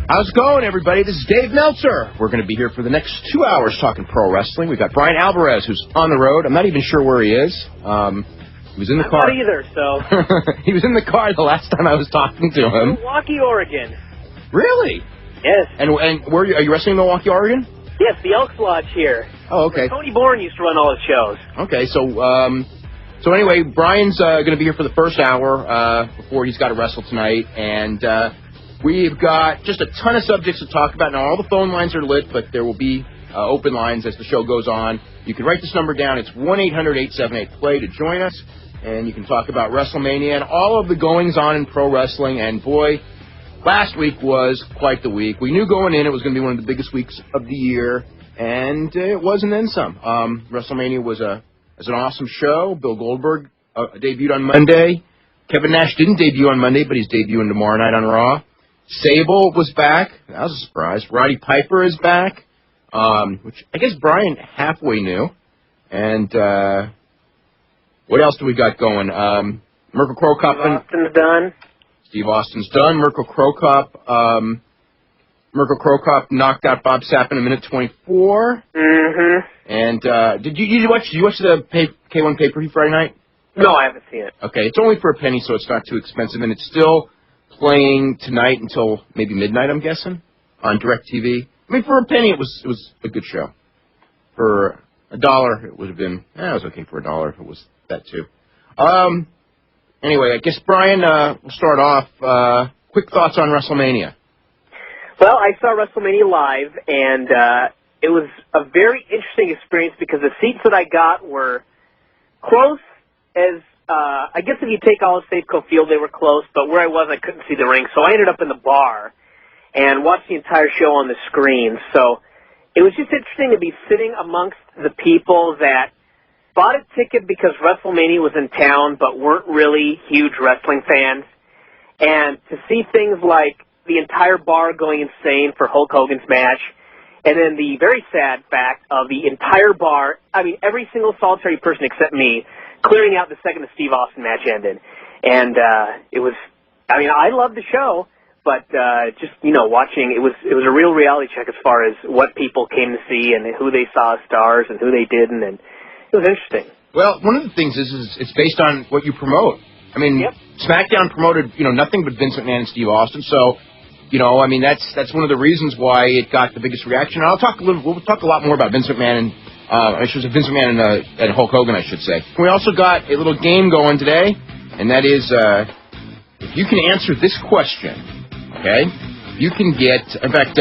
How's it going, everybody? This is Dave Meltzer. We're going to be here for the next 2 hours talking pro wrestling. We've got Bryan Alvarez, who's on the road. I'm not even sure where he is. He was in the car. Not either, so. He was in the car the last time I was talking to him. Milwaukee, Oregon. Really? Yes. And where are you wrestling in Milwaukee, Oregon? Yes, the Elks Lodge here. Oh, okay. Tony Bourne used to run all his shows. Okay, so anyway, Bryan's going to be here for the first hour before he's got to wrestle tonight, and we've got just a ton of subjects to talk about. Now, all the phone lines are lit, but there will be open lines as the show goes on. You can write this number down. It's 1-800-878-PLAY to join us, and you can talk about WrestleMania and all of the goings-on in pro wrestling. And, boy, last week was quite the week. We knew going in it was going to be one of the biggest weeks of the year, and it was and then some. WrestleMania was an awesome show. Bill Goldberg debuted on Monday. Kevin Nash didn't debut on Monday, but he's debuting tomorrow night on Raw. Sable was back. That was a surprise. Roddy Piper is back, which I guess Bryan halfway knew. And what else do we got going? Mirko Cro Cop. Austin's done. Steve Austin's done. Mirko Cro Cop. Mirko Cro Cop knocked out Bob Sapp in a minute 24. Mm-hmm. And did you watch the K1 pay-per-view Friday night? No, I haven't seen it. Okay, it's only for a penny, so it's not too expensive, and it's still playing tonight until maybe midnight, I'm guessing, on DirecTV. I mean, for a penny, it was a good show. For $1, it would have been, it was okay for $1 if it was that too. Anyway, I guess, Bryan, we'll start off. Quick thoughts on WrestleMania. Well, I saw WrestleMania live, and it was a very interesting experience because the seats that I got were close as, I guess if you take all of Safeco Field, they were close, but where I was, I couldn't see the ring, so I ended up in the bar and watched the entire show on the screen. So it was just interesting to be sitting amongst the people that bought a ticket because WrestleMania was in town but weren't really huge wrestling fans, and to see things like the entire bar going insane for Hulk Hogan's match, and then the very sad fact of the entire bar, I mean, every single solitary person except me, clearing out the second the Steve Austin match ended. And it was, I mean, I loved the show, but just, watching, it was a real reality check as far as what people came to see and who they saw as stars and who they didn't, and it was interesting. Well, one of the things is it's based on what you promote. I mean, yep. SmackDown promoted, nothing but Vince McMahon and Steve Austin, so, I mean, that's one of the reasons why it got the biggest reaction. And we'll talk a lot more about Vince McMahon and Vince McMahon and Hulk Hogan, I should say. We also got a little game going today, and that is, if you can answer this question, okay, you can get, in fact,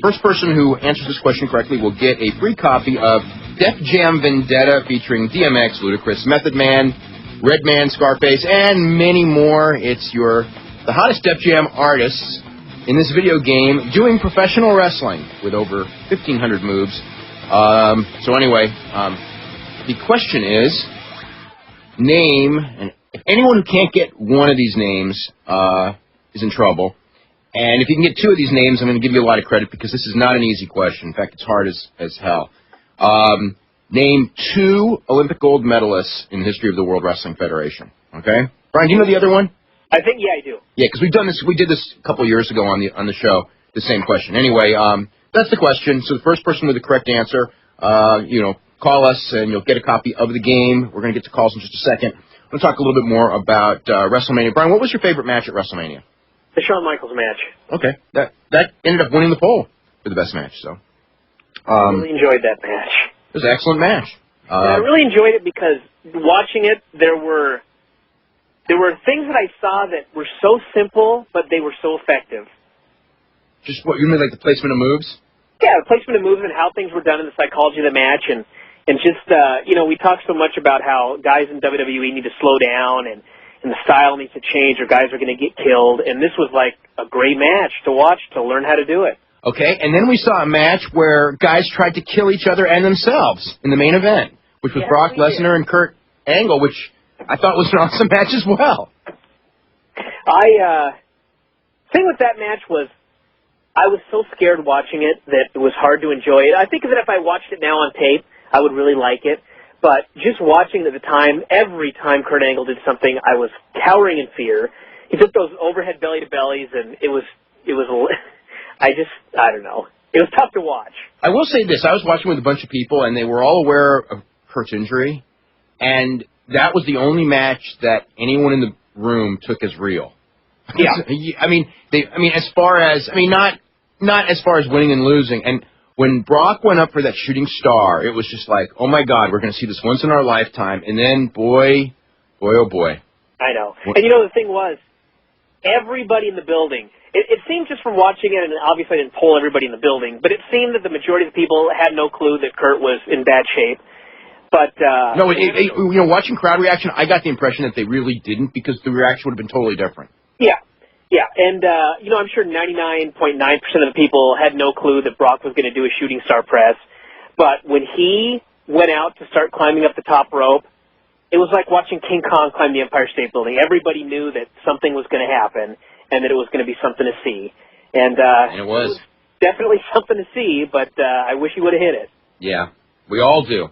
first person who answers this question correctly will get a free copy of Def Jam Vendetta featuring DMX, Ludacris, Method Man, Redman, Scarface, and many more. It's the hottest Def Jam artists in this video game doing professional wrestling with over 1,500 moves. So anyway, the question is, name, and if anyone who can't get one of these names is in trouble, and if you can get two of these names, I'm going to give you a lot of credit because this is not an easy question. In fact, it's hard as hell. Name two Olympic gold medalists in the history of the World Wrestling Federation. Okay? Bryan, do you know the other one? I think, yeah, I do. Yeah, because we did this a couple years ago on the show, the same question. Anyway, that's the question. So the first person with the correct answer, call us and you'll get a copy of the game. We're going to get to calls in just a second. We'll talk a little bit more about WrestleMania. Bryan, what was your favorite match at WrestleMania? The Shawn Michaels match. Okay, that ended up winning the poll for the best match. So I really enjoyed that match. It was an excellent match. I really enjoyed it because watching it, there were things that I saw that were so simple, but they were so effective. Just what you mean, like the placement of moves? Yeah, the placement of moves and how things were done in the psychology of the match, and just we talk so much about how guys in WWE need to slow down and the style needs to change or guys are going to get killed, and this was like a great match to watch to learn how to do it. Okay, and then we saw a match where guys tried to kill each other and themselves in the main event, which was Brock Lesnar and Kurt Angle, which I thought was an awesome match as well. Thing with that match was I was so scared watching it that it was hard to enjoy it. I think that if I watched it now on tape, I would really like it. But just watching it at the time, every time Kurt Angle did something, I was cowering in fear. He took those overhead belly-to-bellies, and it was I don't know. It was tough to watch. I will say this. I was watching with a bunch of people, and they were all aware of Kurt's injury, and that was the only match that anyone in the room took as real. Yeah. Not as far as winning and losing. And when Brock went up for that shooting star, it was just like, oh, my God, we're going to see this once in our lifetime. And then, boy, oh, boy. I know. And, the thing was, everybody in the building, it seemed just from watching it, and obviously I didn't poll everybody in the building, but it seemed that the majority of the people had no clue that Kurt was in bad shape. But watching crowd reaction, I got the impression that they really didn't, because the reaction would have been totally different. Yeah, and I'm sure 99.9% of the people had no clue that Brock was going to do a shooting star press. But when he went out to start climbing up the top rope, it was like watching King Kong climb the Empire State Building. Everybody knew that something was going to happen and that it was going to be something to see. And it was definitely something to see, but I wish he would have hit it. Yeah, we all do.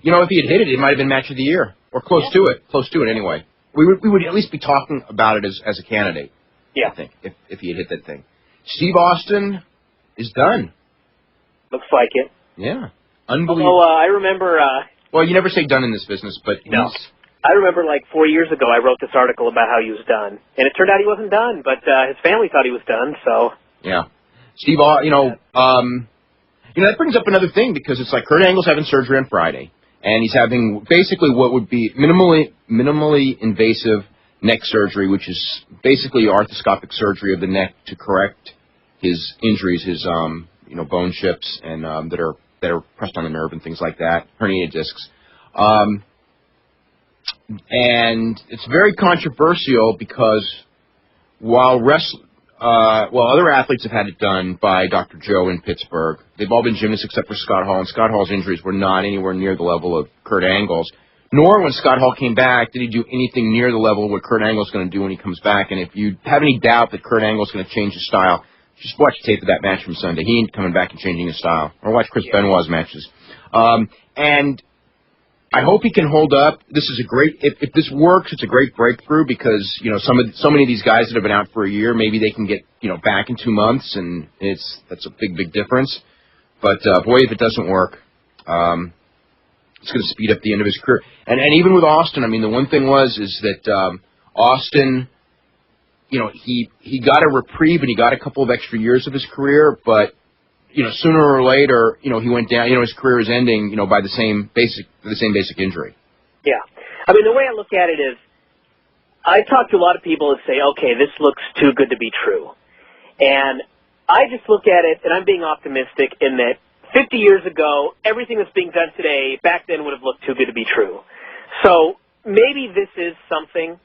If he had hit it, it might have been match of the year, or close to it anyway. We would at least be talking about it as a candidate. Yeah, I think if he had hit that thing. Steve Austin is done. Looks like it. Yeah, unbelievable. Although I remember. Well, you never say done in this business, but no. I remember 4 years ago I wrote this article about how he was done, and it turned out he wasn't done, but his family thought he was done. So yeah, Steve. That brings up another thing, because it's like Kurt Angle's having surgery on Friday. And he's having basically what would be minimally invasive neck surgery, which is basically arthroscopic surgery of the neck to correct his injuries, his bone chips and that are pressed on the nerve and things like that, herniated discs. And it's very controversial because while other athletes have had it done by Dr. Joe in Pittsburgh, they've all been gymnasts except for Scott Hall, and Scott Hall's injuries were not anywhere near the level of Kurt Angle's. Nor, when Scott Hall came back, did he do anything near the level of what Kurt Angle's going to do when he comes back. And if you have any doubt that Kurt Angle's going to change his style, just watch the tape of that match from Sunday. He ain't coming back and changing his style. Or watch Chris Benoit's matches. And I hope he can hold up. This is a great, if this works, it's a great breakthrough, because, so many of these guys that have been out for a year, maybe they can get, back in 2 months, and that's a big difference. But, boy, if it doesn't work, it's going to speed up the end of his career. And even with Austin, the one thing is that, Austin, he got a reprieve and he got a couple of extra years of his career, but, sooner or later, he went down, his career is ending, by the same basic injury. Yeah. The way I look at it is, I talk to a lot of people that say, okay, this looks too good to be true. And I just look at it, and I'm being optimistic in that 50 years ago, everything that's being done today, back then would have looked too good to be true. So maybe this is something,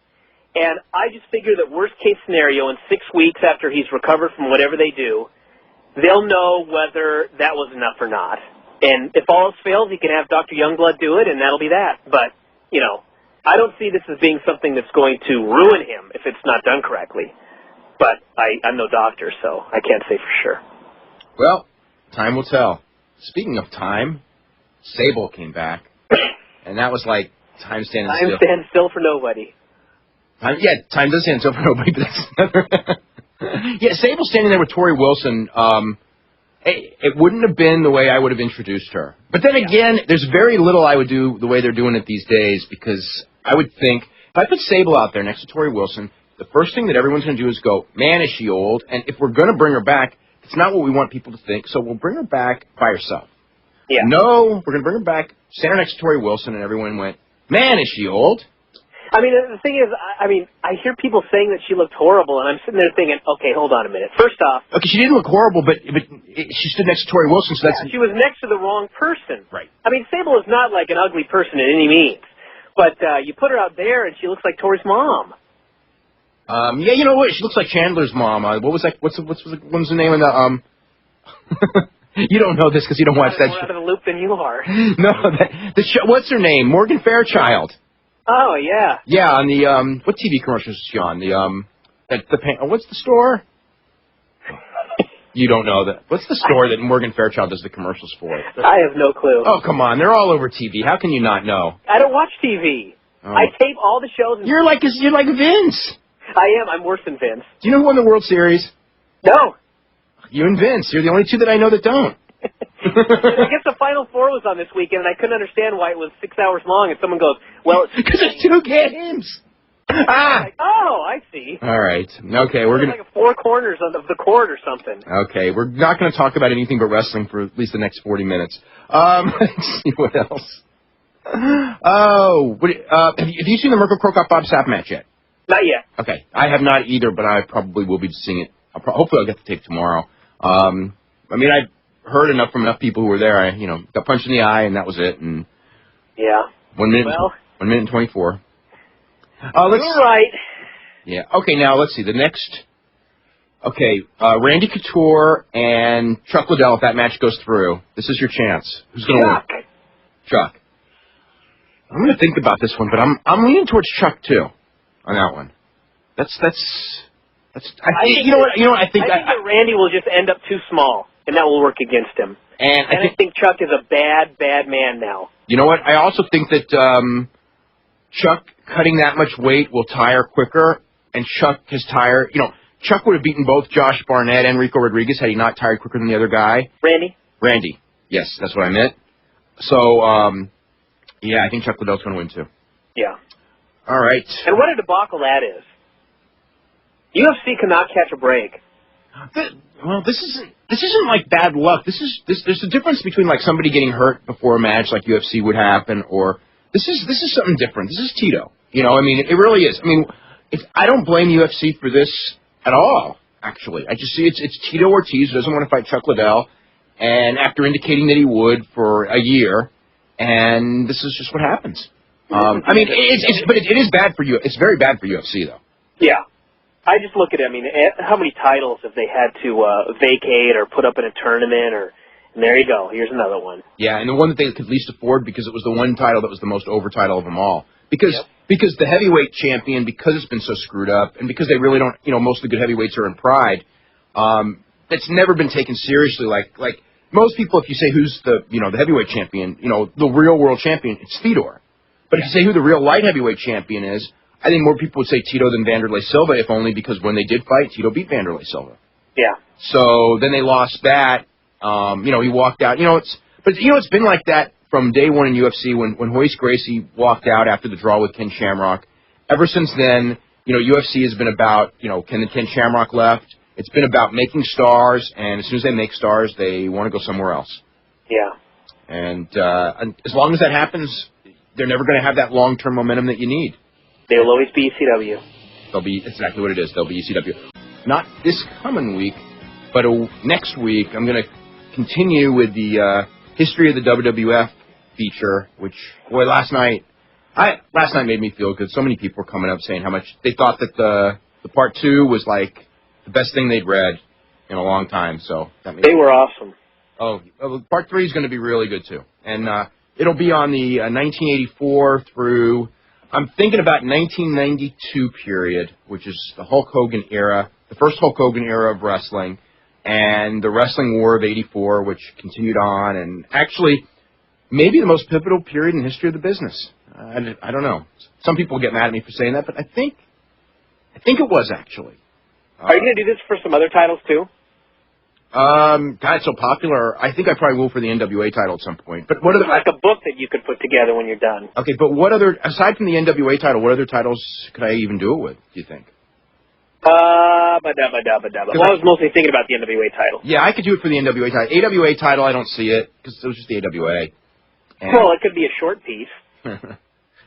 and I just figure that worst case scenario, in 6 weeks after he's recovered from whatever they do, they'll know whether that was enough or not. And if all else fails, he can have Dr. Youngblood do it, and that'll be that. But, I don't see this as being something that's going to ruin him if it's not done correctly. But I'm no doctor, so I can't say for sure. Well, time will tell. Speaking of time, Sable came back, and that was like time standing still. Time stands still for nobody. Time does stand still for nobody, but that's another... Yeah, Sable standing there with Tori Wilson, it wouldn't have been the way I would have introduced her. But then again, there's very little I would do the way they're doing it these days, because I would think, if I put Sable out there next to Tori Wilson, the first thing that everyone's going to do is go, man, is she old? And if we're going to bring her back, it's not what we want people to think, so we'll bring her back by herself. Yeah. No, we're going to bring her back, stand her next to Tori Wilson, and everyone went, man, is she old? The thing is, I hear people saying that she looked horrible, and I'm sitting there thinking, okay, hold on a minute. First off... Okay, she didn't look horrible, but she stood next to Tori Wilson, so that's... Yeah, she was next to the wrong person. Right. Sable is not like an ugly person in any means, but you put her out there, and she looks like Tori's mom. Yeah, you know what? She looks like Chandler's mom. What was that? What's the name of the You don't know this because you don't watch that show. More out of the loop than you are. No, the show. What's her name? Morgan Fairchild. Oh yeah. Yeah, on the what TV commercials is she on? What's the store? You don't know that. What's the store that Morgan Fairchild does the commercials for? I have no clue. Oh, come on. They're all over TV. How can you not know? I don't watch TV. Oh. I tape all the shows. You're like Vince. I am. I'm worse than Vince. Do you know who won the World Series? No. You and Vince. You're the only two that I know that don't. I guess the Final Four was on this weekend, and I couldn't understand why it was 6 hours long. And someone goes, "Well, it's because it's 2 games." Like, oh, I see. All right. Okay, we're gonna like a 4 corners of the court or something. Okay, we're not going to talk about anything but wrestling for at least the next 40 minutes. Let's see what else. Oh, have you seen the Mirko Cro Cop Bob Sapp match yet? Not yet. Okay, I have not either, but I probably will be seeing it. Hopefully, I'll get the tape tomorrow. I mean, I heard enough from enough people who were there. I, got punched in the eye, and that was it. And yeah, 1 minute, 1 minute and 24. You're right. Yeah. Okay. Now let's see the next. Okay, Randy Couture and Chuck Liddell. If that match goes through, this is your chance. Who's going to win? Chuck. I'm going to think about this one, but I'm leaning towards Chuck too on that one. That's. You know what? I think that Randy will just end up too small, and that will work against him. And I think Chuck is a bad man now. You know what? I also think that Chuck cutting that much weight will tire quicker, and Chuck has tired. Chuck would have beaten both Josh Barnett and Rico Rodriguez had he not tired quicker than the other guy. Randy. Yes, that's what I meant. So, yeah, I think Chuck Liddell's going to win, too. Yeah. All right. And what a debacle that is. UFC cannot catch a break. Well, this isn't like bad luck. There's a difference between like somebody getting hurt before a match like UFC would happen, or this is something different. This is Tito. I mean, it really is. I mean, I don't blame UFC for this at all, actually. I just see it's Tito Ortiz who doesn't want to fight Chuck Liddell, and after indicating that he would for a year, and this is just what happens. I mean, but it is bad for you. It's very bad for UFC, though. Yeah. I just look at it, I mean, how many titles have they had to vacate or put up in a tournament, and there you go, here's another one. Yeah, and the one that they could least afford because it was the one title that was the most over title of them all. Because the heavyweight champion, because it's been so screwed up, and because they really don't, most of the good heavyweights are in Pride, that's never been taken seriously. Like most people, if you say who's the heavyweight champion, the real world champion, it's Fedor. But if you say who the real light heavyweight champion is, I think more people would say Tito than Vanderlei Silva, if only because when they did fight, Tito beat Vanderlei Silva. Yeah. So then they lost that. He walked out. It's been like that from day one in UFC when Royce Gracie walked out after the draw with Ken Shamrock. Ever since then, UFC has been about, Ken Shamrock left. It's been about making stars, and as soon as they make stars, they want to go somewhere else. Yeah. And as long as that happens, they're never going to have that long-term momentum that you need. They will always be ECW. They'll be exactly what it is. They'll be ECW. Not this coming week, but next week I'm going to continue with the history of the WWF feature, which, boy, last night made me feel good. So many people were coming up saying how much they thought that the part 2 was like the best thing they'd read in a long time. So they were awesome. Oh, part 3 is going to be really good too, and it'll be on the 1984 through. I'm thinking about 1992 period, which is the Hulk Hogan era, the first Hulk Hogan era of wrestling, and the Wrestling War of '84, which continued on, and actually maybe the most pivotal period in the history of the business. I don't know. Some people get mad at me for saying that, but I think it was actually. Are you going to do this for some other titles too? God, it's so popular. I think I probably will for the NWA title at some point. But what other like a book that you could put together when you're done? Okay, but what other aside from the NWA title, what other titles could I even do it with? Do you think? Well, I was mostly thinking about the NWA title. Yeah, I could do it for the NWA title. AWA title, I don't see it because it was just the AWA. And well, it could be a short piece.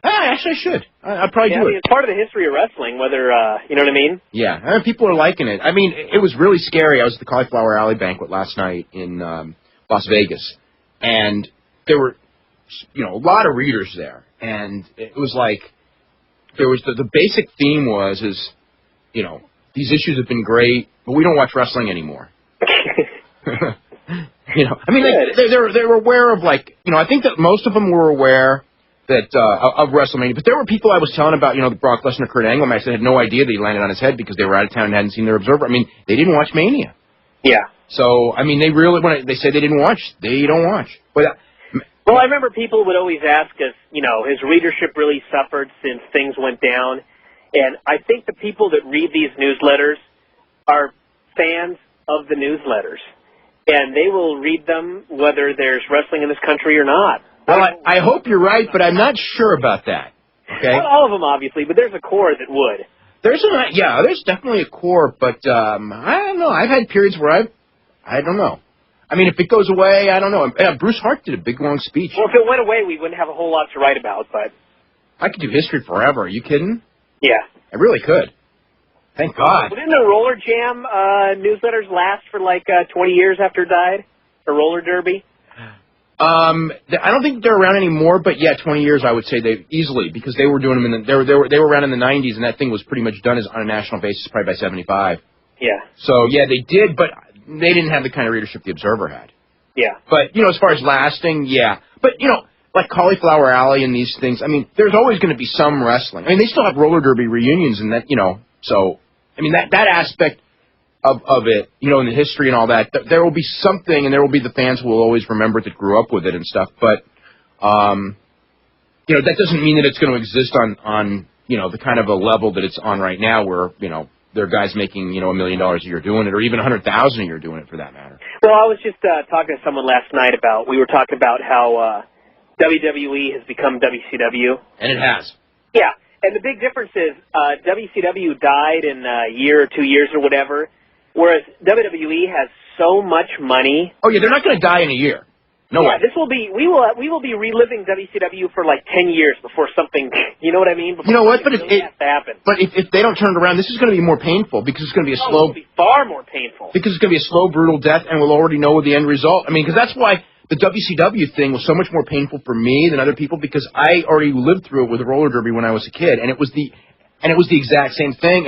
Actually, I should. I'd probably do it. It's part of the history of wrestling, whether, you know what I mean? Yeah, people are liking it. I mean, it was really scary. I was at the Cauliflower Alley banquet last night in Las Vegas, and there were, a lot of readers there. And it was like, there was the basic theme was, these issues have been great, but we don't watch wrestling anymore. I mean, they were aware of, I think that most of them were aware that of WrestleMania, but there were people I was telling about, the Brock Lesnar Kurt Angle match that had no idea that he landed on his head because they were out of town and hadn't seen their Observer. I mean, they didn't watch Mania. Yeah. So, I mean, they really, when they say they didn't watch, they don't watch. But, well, I remember people would always ask us, his readership really suffered since things went down, and I think the people that read these newsletters are fans of the newsletters, and they will read them whether there's wrestling in this country or not. Well, I hope you're right, but I'm not sure about that. Okay? Not all of them, obviously, but there's a core that would. There's definitely a core, but I don't know. I've had periods where I don't know. I mean, if it goes away, I don't know. Bruce Hart did a big, long speech. Well, if it went away, we wouldn't have a whole lot to write about, but... I could do history forever. Are you kidding? Yeah. I really could. Thank God. Didn't the Roller Jam newsletters last for like 20 years after it died? The Roller Derby? I don't think they're around anymore, but yeah, 20 years I would say they easily, because they were doing them they were around in the 90s, and that thing was pretty much done as on a national basis probably by 75. Yeah. So yeah, they did, but they didn't have the kind of readership the Observer had. Yeah. But as far as lasting, yeah. But like Cauliflower Alley and these things, I mean, there's always going to be some wrestling. I mean, they still have roller derby reunions and that, so I mean that aspect of it, in the history and all that, there will be something, and there will be the fans who will always remember it that grew up with it and stuff. But, that doesn't mean that it's going to exist on the kind of a level that it's on right now where, there are guys making, $1 million a year doing it, or even $100,000 a year doing it for that matter. Well, I was just talking to someone last night we were talking about how WWE has become WCW. And it has. Yeah, and the big difference is WCW died in a year or 2 years or whatever, whereas WWE has so much money. Oh, yeah, they're not going to die in a year. No way. We will be reliving WCW for like 10 years before something, you know what I mean? Before But really has to happen. But if they don't turn it around, this is going to be more painful because it's going to be It's going to be far more painful. Because it's going to be a slow, brutal death, and we'll already know the end result. I mean, because that's why the WCW thing was so much more painful for me than other people, because I already lived through it with roller derby when I was a kid, and it was the exact same thing.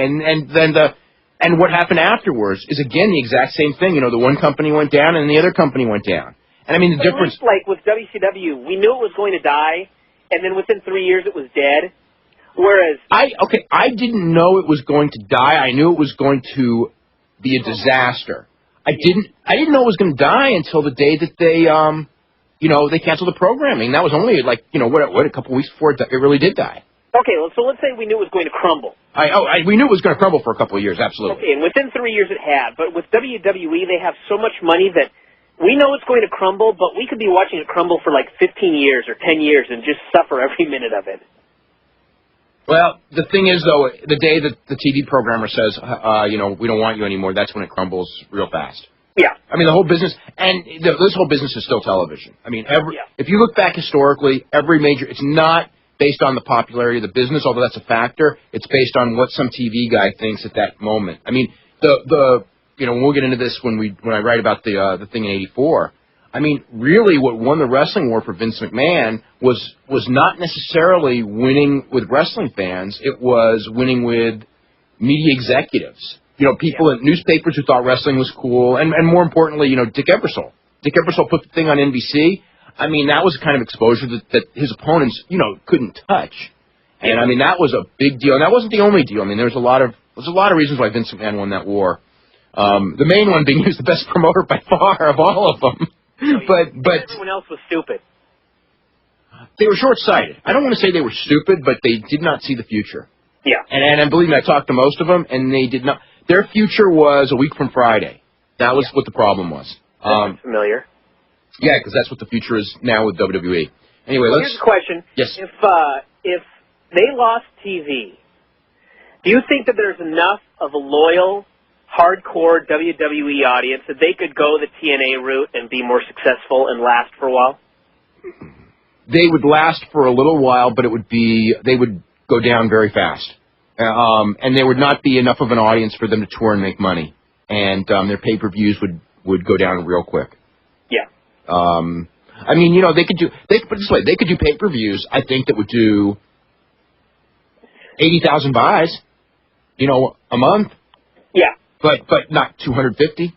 And what happened afterwards is again the exact same thing. The one company went down and the other company went down. And I mean the difference. At least, like with WCW, we knew it was going to die, and then within 3 years it was dead. Whereas I didn't know it was going to die. I knew it was going to be a disaster. I didn't know it was going to die until the day that they they canceled the programming. That was only like a couple weeks before it really did die. Okay, well, so let's say we knew it was going to crumble. We knew it was going to crumble for a couple of years, absolutely. Okay, and within 3 years it had. But with WWE, they have so much money that we know it's going to crumble, but we could be watching it crumble for like 15 years or 10 years and just suffer every minute of it. Well, the thing is, though, the day that the TV programmer says, we don't want you anymore, that's when it crumbles real fast. Yeah. I mean, the whole business, and this whole business is still television. I mean, if you look back historically, every major, it's not based on the popularity of the business, although that's a factor. It's based on what some TV guy thinks at that moment. I mean, we'll get into this when I write about the thing in '84. I mean, really, what won the wrestling war for Vince McMahon was not necessarily winning with wrestling fans. It was winning with media executives. People in newspapers who thought wrestling was cool, and more importantly, Dick Ebersol. Dick Ebersol put the thing on NBC. I mean, that was the kind of exposure that his opponents, couldn't touch. And I mean, that was a big deal. And that wasn't the only deal. I mean, there's a lot of reasons why Vince McMahon won that war. The main one being he was the best promoter by far of all of them. But everyone else was stupid. They were short-sighted. I don't want to say they were stupid, but they did not see the future. Yeah. And believe me, I talked to most of them, and they did not. Their future was a week from Friday. That was what the problem was. That's familiar. Yeah, because that's what the future is now with WWE. Anyway, here's a question. Yes. If they lost TV, do you think that there's enough of a loyal, hardcore WWE audience that they could go the TNA route and be more successful and last for a while? They would last for a little while, but they would go down very fast. And there would not be enough of an audience for them to tour and make money. And their pay-per-views would go down real quick. Yeah. I mean, they could put it this way, they could do pay-per-views, I think, that would do 80,000 buys, a month. Yeah. But not 250.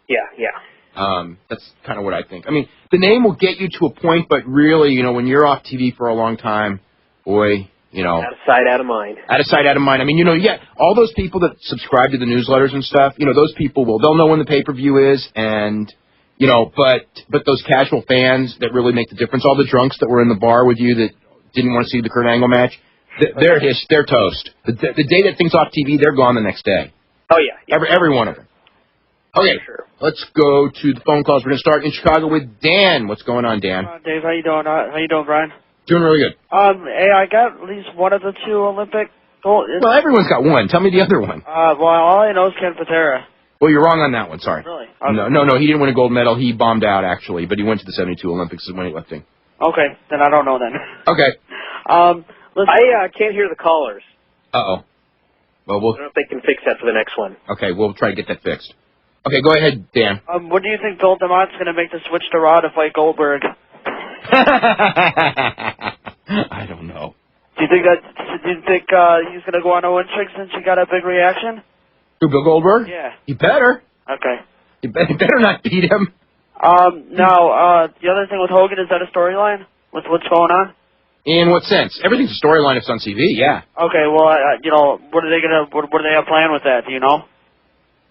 Yeah. That's kind of what I think. I mean, the name will get you to a point, but really, when you're off TV for a long time, boy, out of sight, out of mind. Out of sight, out of mind. I mean, all those people that subscribe to the newsletters and stuff, those people they'll know when the pay-per-view is, and, but those casual fans that really make the difference, all the drunks that were in the bar with you that didn't want to see the Kurt Angle match, they're toast. The day that thing's off TV, they're gone the next day. Oh, yeah. Every one of them. Okay, Sure. let's go to the phone calls. We're going to start in Chicago with Dan. What's going on, Dan? Dave, how you doing? How you doing, Bryan? Doing really good. Hey, I got at least one of the two Olympic gold. Well, everyone's got one. Tell me the other one. Well, all I know is Ken Patera. Well, you're wrong on that one. Sorry. Really? No. He didn't win a gold medal. He bombed out, actually, but he went to the 72 Olympics as weightlifting. Okay, then I don't know then. Okay. Listen, I can't hear the callers. Uh-oh. Well, I don't know if they can fix that for the next one. Okay, we'll try to get that fixed. Okay, go ahead, Dan. what do you think Bill DeMont's going to make the switch to Raw to fight Goldberg? I don't know. Do you think he's going to go on a win streak since he got a big reaction? Who, Bill Goldberg? Yeah. He better. Okay. He better not beat him. Now, the other thing with Hogan, is that a storyline with what's going on? In what sense? Everything's a storyline if it's on TV, yeah. Okay, well, what are they what do they have planned with that? Do you know?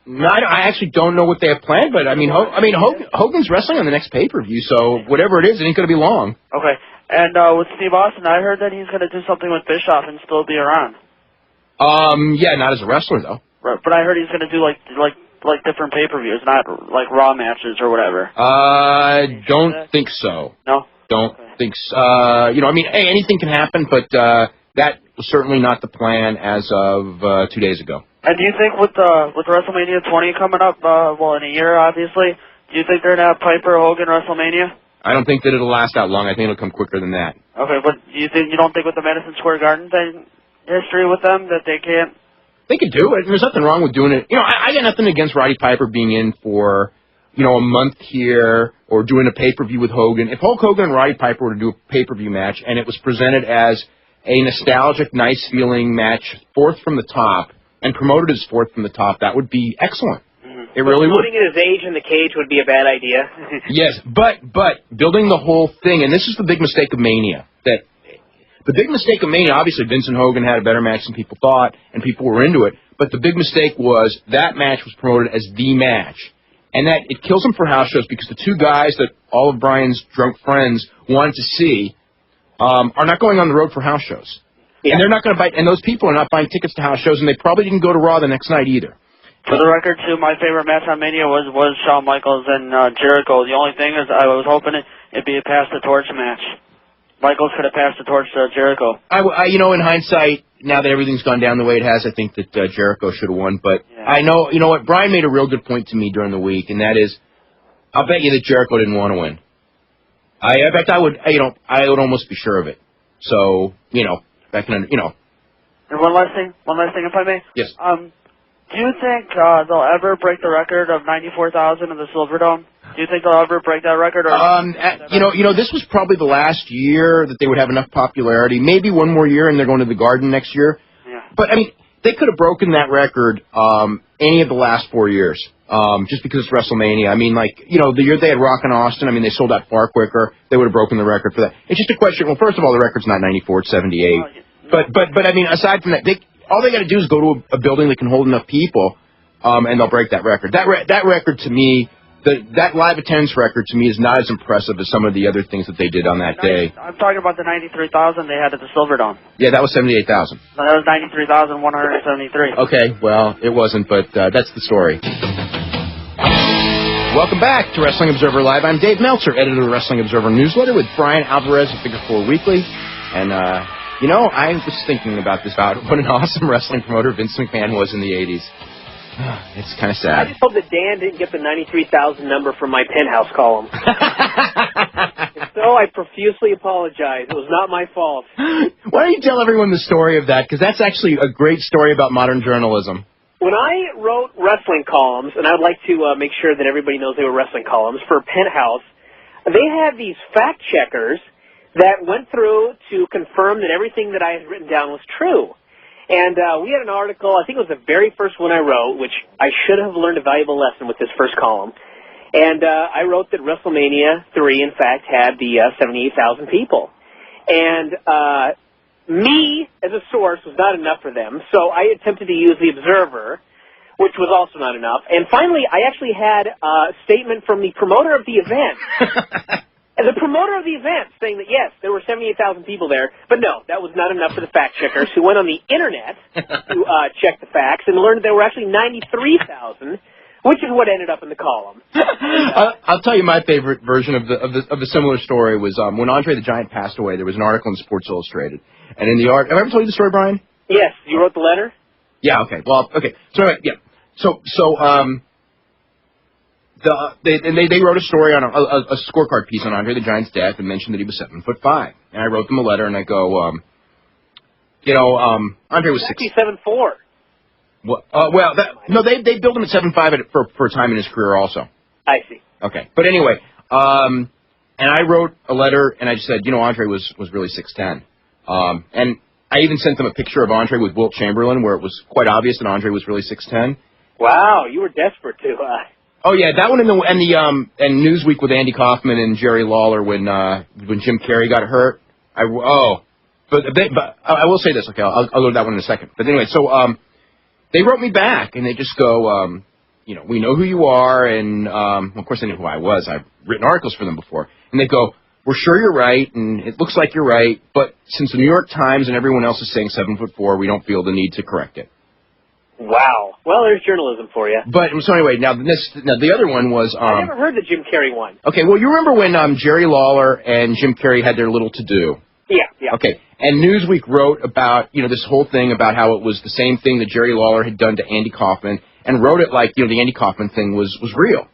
No, I actually don't know what they have planned, but I mean, Hogan's wrestling on the next pay-per-view, so whatever it is, it ain't going to be long. Okay, and with Steve Austin, I heard that he's going to do something with Bischoff and still be around. Yeah, not as a wrestler though. Right, but I heard he's going to do like different pay-per-views, not like Raw matches or whatever. Don't think so. No. Don't think so. Hey, anything can happen, but that was certainly not the plan as of 2 days ago. And do you think with WrestleMania 20 coming up, in a year, obviously, do you think they're going to have Piper Hogan WrestleMania? I don't think that it'll last that long. I think it'll come quicker than that. Okay, but you don't think with the Madison Square Garden thing, history with them, that they can't? They could do it. There's nothing wrong with doing it. I got nothing against Roddy Piper being in for, a month here or doing a pay-per-view with Hogan. If Hulk Hogan and Roddy Piper were to do a pay-per-view match and it was presented as a nostalgic, nice-feeling match, fourth from the top, and promoted as fourth from the top, that would be excellent. Mm-hmm. It really would. Promoting at his age in the cage would be a bad idea. Yes, but building the whole thing, and this is the big mistake of Mania, the big mistake of Mania, obviously Vince and Hogan had a better match than people thought, and people were into it, but the big mistake was that match was promoted as the match. And that it kills them for house shows because the two guys that all of Bryan's drunk friends wanted to see are not going on the road for house shows. Yeah. And they're not going to buy, and those people are not buying tickets to house shows, and they probably didn't go to Raw the next night either. For the record, too, my favorite match on Mania was Shawn Michaels and Jericho. The only thing is I was hoping it'd be a pass the torch match. Michaels could have passed the torch to Jericho. In hindsight, now that everything's gone down the way it has, I think that Jericho should have won. But yeah. I know, what, Bryan made a real good point to me during the week, and that is, I'll bet you that Jericho didn't want to win. I bet I would almost be sure of it. So, that can, And one last thing, if I may. Yes. Do you think they'll ever break the record of 94,000 in the Silverdome? Do you think they'll ever break that record? Or this was probably the last year that they would have enough popularity. Maybe one more year, and they're going to the Garden next year. Yeah. But they could have broken that record any of the last 4 years, just because it's WrestleMania. The year they had Rock and Austin, they sold out far quicker. They would have broken the record for that. It's just a question. Well, first of all, the record's not 94; it's 78. But aside from that, all they got to do is go to a building that can hold enough people, and they'll break that record. That record to me. That live attendance record, to me, is not as impressive as some of the other things that they did on that day. I'm talking about the 93,000 they had at the Silverdome. Yeah, that was 78,000. No, that was 93,173. Okay, well, it wasn't, but that's the story. Welcome back to Wrestling Observer Live. I'm Dave Meltzer, editor of the Wrestling Observer newsletter with Bryan Alvarez of Figure 4 Weekly. And, I was thinking about what an awesome wrestling promoter Vince McMahon was in the 80s. It's kind of sad. I just hope that Dan didn't get the 93,000 number from my Penthouse column. If so, I profusely apologize. It was not my fault. Why don't you tell everyone the story of that? Because that's actually a great story about modern journalism. When I wrote wrestling columns, and I'd like to make sure that everybody knows they were wrestling columns, for Penthouse, they had these fact checkers that went through to confirm that everything that I had written down was true. And we had an article, I think it was the very first one I wrote, which I should have learned a valuable lesson with this first column. And I wrote that WrestleMania 3, in fact, had the 78,000 people. And me, as a source, was not enough for them, so I attempted to use the Observer, which was also not enough. And finally, I actually had a statement from the promoter of the event. And the promoter of the event saying that, yes, there were 78,000 people there, but no, that was not enough for the fact checkers who went on the Internet to check the facts and learned there were actually 93,000 which is what ended up in the column. I'll tell you my favorite version of the similar story was when Andre the Giant passed away. There was an article in Sports Illustrated, and in the article, have I ever told you the story, Brian? Yes, you wrote the letter. Yeah. Okay. Well. Okay. So anyway, yeah. They wrote a story on a scorecard piece on Andre the Giant's death and mentioned that he was 7'5", and I wrote them a letter and I go, Andre was 7'4". They billed him at 7'5" for a time in his career also. I see. Okay, but anyway, and I wrote a letter and I just said, Andre was really 6'10", and I even sent them a picture of Andre with Wilt Chamberlain where it was quite obvious that Andre was really 6'10". Wow, you were desperate to. Oh yeah, that one and Newsweek with Andy Kaufman and Jerry Lawler when Jim Carrey got hurt. But I will say this. Okay, I'll go to that one in a second. But anyway, so they wrote me back and they just go, we know who you are, and of course they knew who I was. I've written articles for them before, and they go, we're sure you're right, and it looks like you're right, but since the New York Times and everyone else is saying 7'4", we don't feel the need to correct it. Wow. Well, there's journalism for you. But so anyway, now the other one was. I never heard the Jim Carrey one. Okay, well you remember when Jerry Lawler and Jim Carrey had their little to-do? Yeah. Okay, and Newsweek wrote about this whole thing about how it was the same thing that Jerry Lawler had done to Andy Kaufman, and wrote it like the Andy Kaufman thing was real.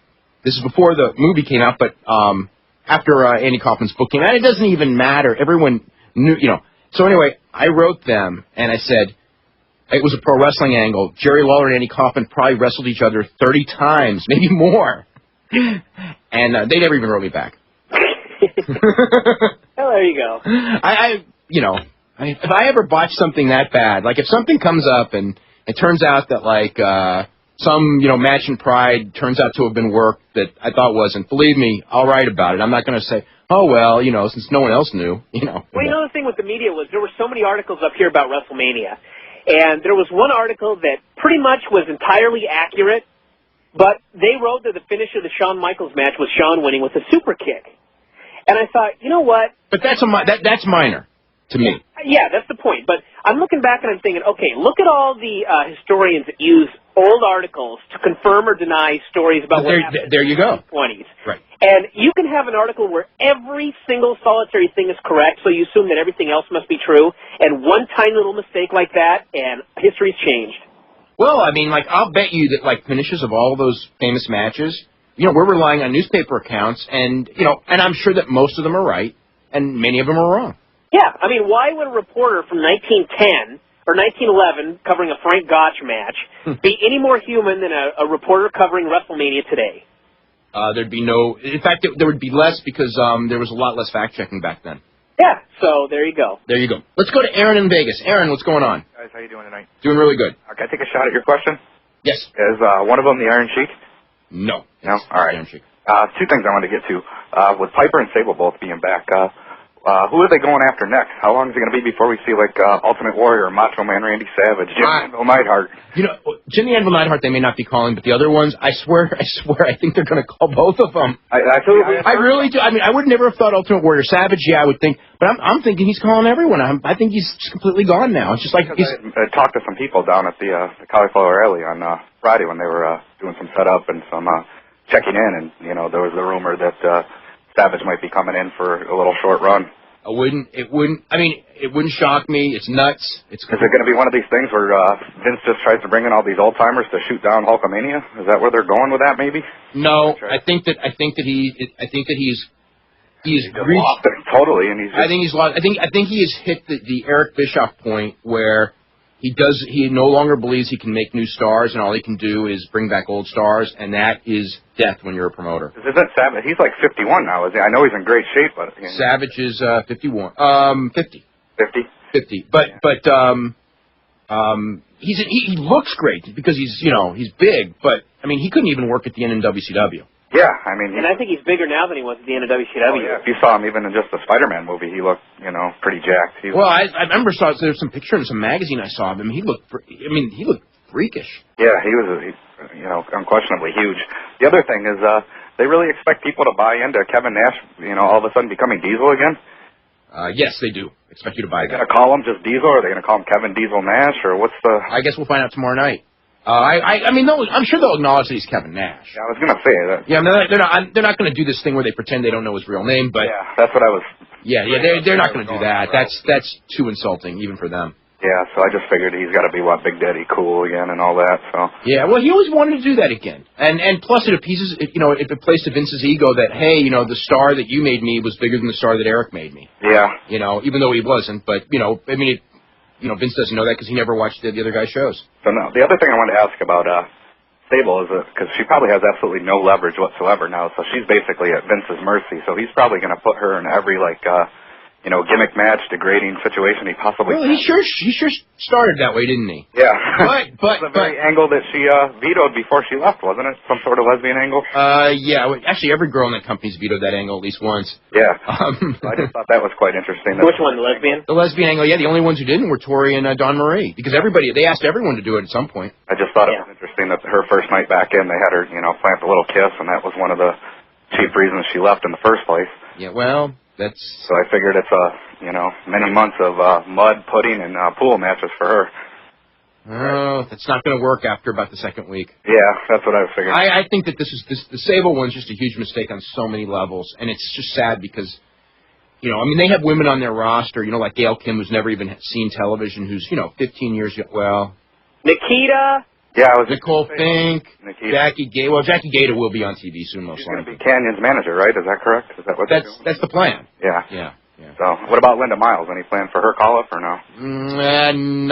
This is before the movie came out, but after Andy Kaufman's book came out, it doesn't even matter. Everyone knew, So anyway, I wrote them and I said. It was a pro wrestling angle. Jerry Lawler and Andy Kaufman probably wrestled each other 30 times, maybe more. And they never even wrote me back. Well, there you go. If I ever botch something that bad, like if something comes up and it turns out that some match in Pride turns out to have been work that I thought wasn't, believe me, I'll write about it. I'm not going to say, oh well, since no one else knew, Well, the thing with the media was there were so many articles up here about WrestleMania. And there was one article that pretty much was entirely accurate, but they wrote that the finish of the Shawn Michaels match was Shawn winning with a super kick. And I thought, you know what? But that's minor to me. Yeah, that's the point. But I'm looking back and I'm thinking, okay, look at all the historians that use old articles to confirm or deny stories about what happened there you go. in the 20s. Right. And you can have an article where every single solitary thing is correct, so you assume that everything else must be true, and one tiny little mistake like that, and history's changed. Well, I'll bet you that, finishes of all those famous matches, we're relying on newspaper accounts, and I'm sure that most of them are right, and many of them are wrong. Yeah, why would a reporter from 1910 or 1911 covering a Frank Gotch match be any more human than a reporter covering WrestleMania today? There'd be no... In fact, there would be less because there was a lot less fact-checking back then. Yeah, so there you go. There you go. Let's go to Aaron in Vegas. Aaron, what's going on? Guys, how you doing tonight? Doing really good. Can I take a shot at your question? Yes. Is one of them the Iron Sheik? No. No? All right. Iron Sheik. Two things I wanted to get to. With Piper and Sable both being back, who are they going after next? How long is it going to be before we see, Ultimate Warrior, Macho Man Randy Savage, Jimmy Anvil Neidhart? Jimmy Anvil Neidhart they may not be calling, but the other ones, I swear, I think they're going to call both of them. I really do. I would never have thought Ultimate Warrior Savage, yeah, I would think, but I'm thinking he's calling everyone. I think he's just completely gone now. It's just like... I talked to some people down at the Cauliflower Alley on Friday when they were doing some setup and some checking in, and, there was the rumor that Savage might be coming in for a little short run. It wouldn't shock me. It's nuts. Is it going to be one of these things where Vince just tries to bring in all these old timers to shoot down Hulkamania? Is that where they're going with that? Maybe. No, I think that he's reached lost it totally, and he's. I think he's lost. I think he has hit the Eric Bischoff point where he no longer believes he can make new stars, and all he can do is bring back old stars, and that is death when you're a promoter. Is that Savage? He's like 51 now, is he? I know he's in great shape, but Savage is 51. 50. 50. 50. But he looks great because he's big, but he couldn't even work at the end in WCW. Yeah, and I think he's bigger now than he was at the end of WCW. Oh, yeah. If you saw him even in just the Spider-Man movie, he looked, pretty jacked. I remember there's some picture in some magazine I saw of him. He looked freakish. Yeah, he was, unquestionably huge. The other thing is, they really expect people to buy into Kevin Nash, all of a sudden becoming Diesel again? Yes, they do. Expect you to buy that. Are they going to call him just Diesel, or are they going to call him Kevin Diesel Nash, or what's the... I guess we'll find out tomorrow night. I mean, I'm sure they'll acknowledge that he's Kevin Nash. Yeah, I was gonna say that. Yeah, they're not going to do this thing where they pretend they don't know his real name, but yeah, that's what I was. Yeah, they're not going to do that. That's too insulting even for them. Yeah, so I just figured he's got to be Big Daddy Cool again and all that. So. Yeah, well, he always wanted to do that again, and plus it appeases, if it plays to Vince's ego that hey, the star that you made me was bigger than the star that Eric made me. Yeah. Even though he wasn't, but I mean, Vince doesn't know that because he never watched the other guy's shows. So now the other thing I wanted to ask about Sable is because she probably has absolutely no leverage whatsoever now, so she's basically at Vince's mercy. So he's probably going to put her in every gimmick match, degrading situation he possibly can. Well, he sure started that way, didn't he? Yeah. But the very angle that she vetoed before she left, wasn't it? Some sort of lesbian angle? Yeah. Actually, every girl in that company's vetoed that angle at least once. Yeah. I just thought that was quite interesting. Which one, the lesbian? The lesbian angle, yeah. The only ones who didn't were Tori and Dawn Marie, because they asked everyone to do it at some point. I just thought it was interesting that her first night back in, they had her, plant the little kiss, and that was one of the chief reasons she left in the first place. Yeah, well, that's... So I figured it's many months of mud, pudding, and pool matches for her. Oh, that's not going to work after about the second week. Yeah, that's what I was figuring. I think that the Sable one's just a huge mistake on so many levels, and it's just sad because, they have women on their roster, like Gail Kim, who's never even seen television, who's, 15 years, Nikita. Yeah, I was Nicole Fink, Nikita. Jackie Gator. Well, Jackie Gator will be on TV soon, most She's going to likely. be Canyon's manager, right? Is that correct? Is that what That's the plan. Yeah. Yeah. So, what about Linda Miles? Any plan for her call-up or no?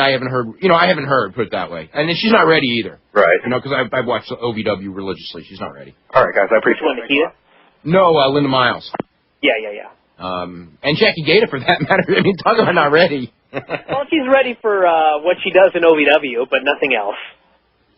I haven't heard. I haven't heard. Put it that way. And she's not ready either. Right. Because I've watched OVW religiously. She's not ready. All right, guys. I appreciate it. Which one, Nikita? No, Linda Miles. Yeah. And Jackie Gator, for that matter. I mean, talk about not ready. Well, she's ready for what she does in OVW, but nothing else.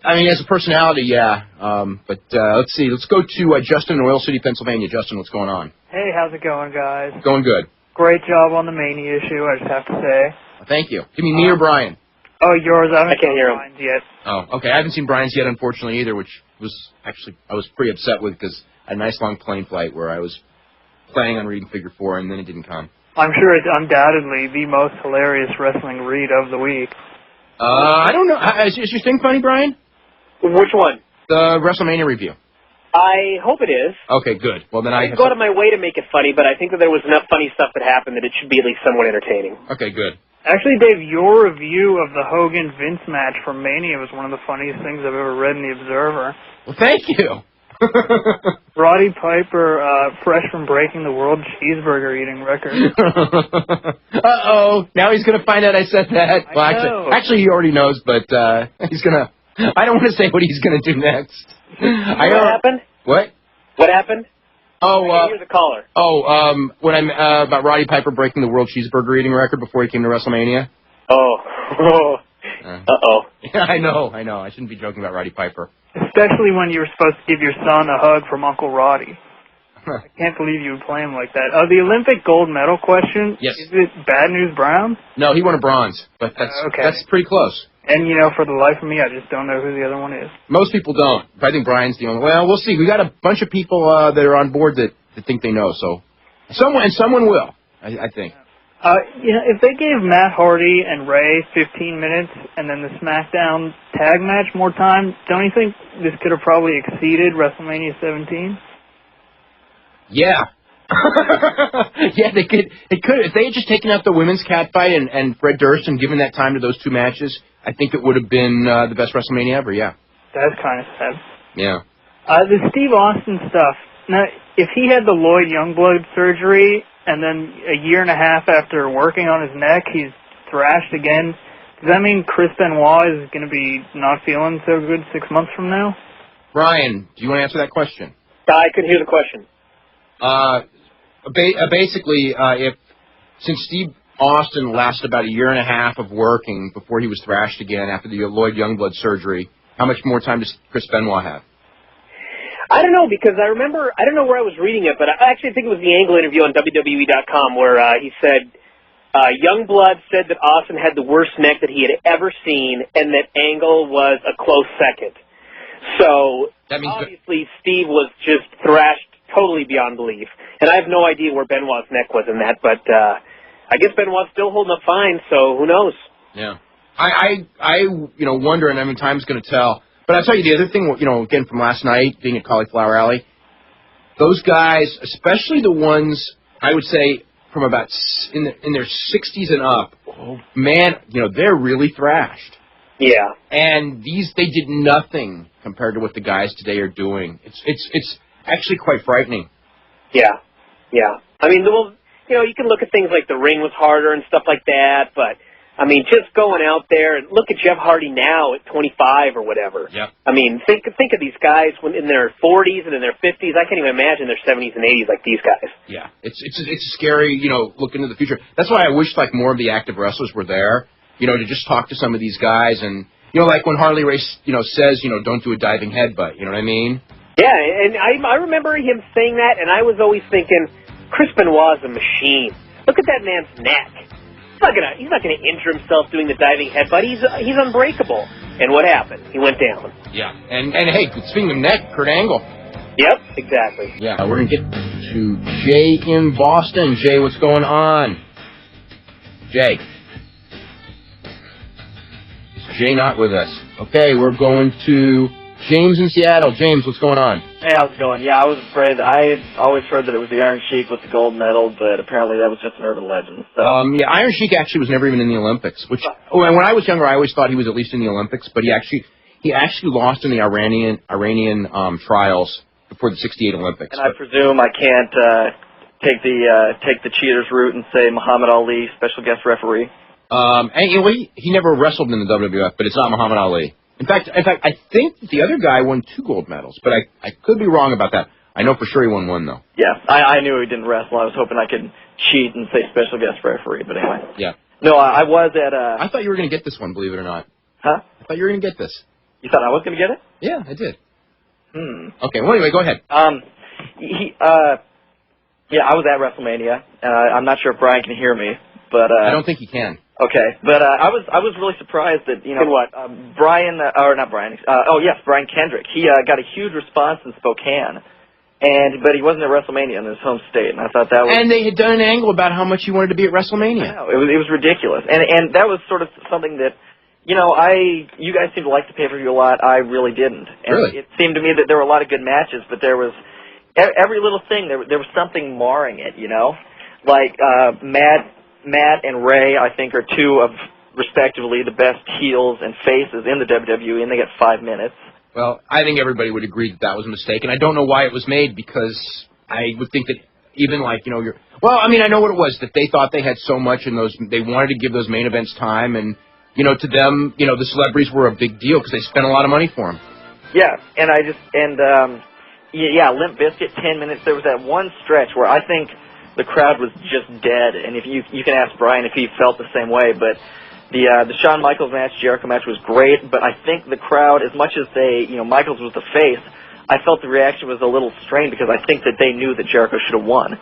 I mean, as a personality, yeah. But let's see. Let's go to Justin in Oil City, Pennsylvania. Justin, what's going on? Hey, how's it going, guys? Going good. Great job on the Mania issue, I just have to say. Thank you. Give me me or Bryan? Oh, yours. I haven't can't hear him. Bryan's yet. Oh, okay. I haven't seen Bryan's yet, unfortunately, either, which was actually I was pretty upset with because I had a nice long plane flight where I was planning on reading Figure 4, and then it didn't come. I'm sure it's undoubtedly the most hilarious wrestling read of the week. I don't know. Is your thing funny, Bryan? Which one? The WrestleMania review. I hope it is. Okay, good. Well, then I go out of my way to make it funny, but I think that there was enough funny stuff that happened that it should be at least somewhat entertaining. Okay, good. Actually, Dave, your review of the Hogan-Vince match from Mania was one of the funniest things I've ever read in The Observer. Well, thank you. Roddy Piper, fresh from breaking the world cheeseburger eating record. Uh-oh. Now he's going to find out I said that. Well, actually, he already knows, but he's going to... I don't want to say what he's going to do next. What happened? What? What happened? Oh, here's the caller. When I'm about Roddy Piper breaking the world cheeseburger eating record before he came to WrestleMania. Uh-oh. Yeah, I know. I shouldn't be joking about Roddy Piper. Especially when you were supposed to give your son a hug from Uncle Roddy. I can't believe you would play him like that. The Olympic gold medal question. Yes. Is it Bad News Brown? No, he won a bronze, but that's pretty close. And, for the life of me, I just don't know who the other one is. Most people don't. I think Bryan's the only. Well, we'll see. We got a bunch of people that are on board that think they know. So, someone will. I think. If they gave Matt Hardy and Ray 15 minutes and then the SmackDown tag match more time, don't you think this could have probably exceeded WrestleMania 17? Yeah. Yeah, they could. If they had just taken out the women's catfight and Fred Durst and given that time to those two matches, I think it would have been the best WrestleMania ever, yeah. That's kind of sad. Yeah. The Steve Austin stuff. Now, if he had the Lloyd Youngblood surgery and then a year and a half after working on his neck, he's thrashed again, does that mean Chris Benoit is going to be not feeling so good 6 months from now? Bryan, do you want to answer that question? I couldn't hear the question. Basically, since Steve Austin lasted about a year and a half of working before he was thrashed again after the Lloyd Youngblood surgery, how much more time does Chris Benoit have? I don't know, because I don't know where I was reading it, but I actually think it was the Angle interview on WWE.com where he said Youngblood said that Austin had the worst neck that he had ever seen and that Angle was a close second. So, that means obviously, Steve was just thrashed totally beyond belief. And I have no idea where Benoit's neck was in that, but I guess Benoit's still holding up fine, so who knows? Yeah. I wonder, and I mean, time's going to tell. But I'll tell you the other thing, you know, again from last night, being at Cauliflower Alley, those guys, especially the ones I would say from about in their 60s and up, oh, man, you know, they're really thrashed. Yeah. And they did nothing compared to what the guys today are doing. It's actually quite frightening. Yeah. Yeah. I mean, well, you know, you can look at things like the ring was harder and stuff like that, but I mean, just going out there and look at Jeff Hardy now at 25 or whatever. Yep. I mean, think of these guys when in their 40s and in their 50s. I can't even imagine their 70s and 80s like these guys. Yeah, it's scary, you know, look into the future. That's why I wish like more of the active wrestlers were there, you know, to just talk to some of these guys and, you know, like when Harley Race, you know, says, you know, don't do a diving headbutt. You know what I mean? Yeah, and I remember him saying that, and I was always thinking, Chris Benoit's a machine. Look at that man's neck. He's not gonna injure himself doing the diving headbutt. He's unbreakable. And what happened? He went down. Yeah. And hey, speaking of neck, Kurt Angle. Yep, exactly. Yeah, we're gonna get to Jay in Boston. Jay, what's going on? Jay. Is Jay not with us? Okay, we're going to James in Seattle. James, what's going on? Hey, how's it going? Yeah, I was afraid. I had always heard that it was the Iron Sheik with the gold medal, but apparently that was just an urban legend. So. Yeah, Iron Sheik actually was never even in the Olympics. Which, when I was younger, I always thought he was at least in the Olympics, but he actually lost in the Iranian trials before the '68 Olympics. And I presume I can't take the cheaters route and say Muhammad Ali, special guest referee. And he never wrestled in the WWF, but it's not Muhammad Ali. In fact, I think the other guy won 2 gold medals, but I could be wrong about that. I know for sure he won 1, though. Yeah, I knew he didn't wrestle. I was hoping I could cheat and say special guest referee, but anyway. Yeah. No, I was at... I thought you were going to get this one, believe it or not. Huh? I thought you were going to get this. You thought I was going to get it? Yeah, I did. Okay, well, anyway, go ahead. Yeah, I was at WrestleMania, and I'm not sure if Bryan can hear me, but... I don't think he can. Okay, but I was really surprised that, you know, Bryan Kendrick, he got a huge response in Spokane, but he wasn't at WrestleMania in his home state, and I thought that was... And they had done an angle about how much he wanted to be at WrestleMania. I know, it was ridiculous, and that was sort of something that, you know, you guys seem to like the pay-per-view a lot, I really didn't. And really? It seemed to me that there were a lot of good matches, but there was, every little thing, there was something marring it, you know? Like, Matt and Ray, I think, are 2 of, respectively, the best heels and faces in the WWE, and they get 5 minutes. Well, I think everybody would agree that was a mistake, and I don't know why it was made, because I would think that even like, you know, I know what it was, that they thought they had so much, and they wanted to give those main events time, and, you know, to them, you know, the celebrities were a big deal, because they spent a lot of money for them. Yeah, and Limp Bizkit, 10 minutes, there was that one stretch where I think the crowd was just dead, and if you can ask Bryan if he felt the same way, but the Shawn Michaels match, Jericho match was great, but I think the crowd, as much as Michaels was the face, I felt the reaction was a little strained because I think that they knew that Jericho should have won.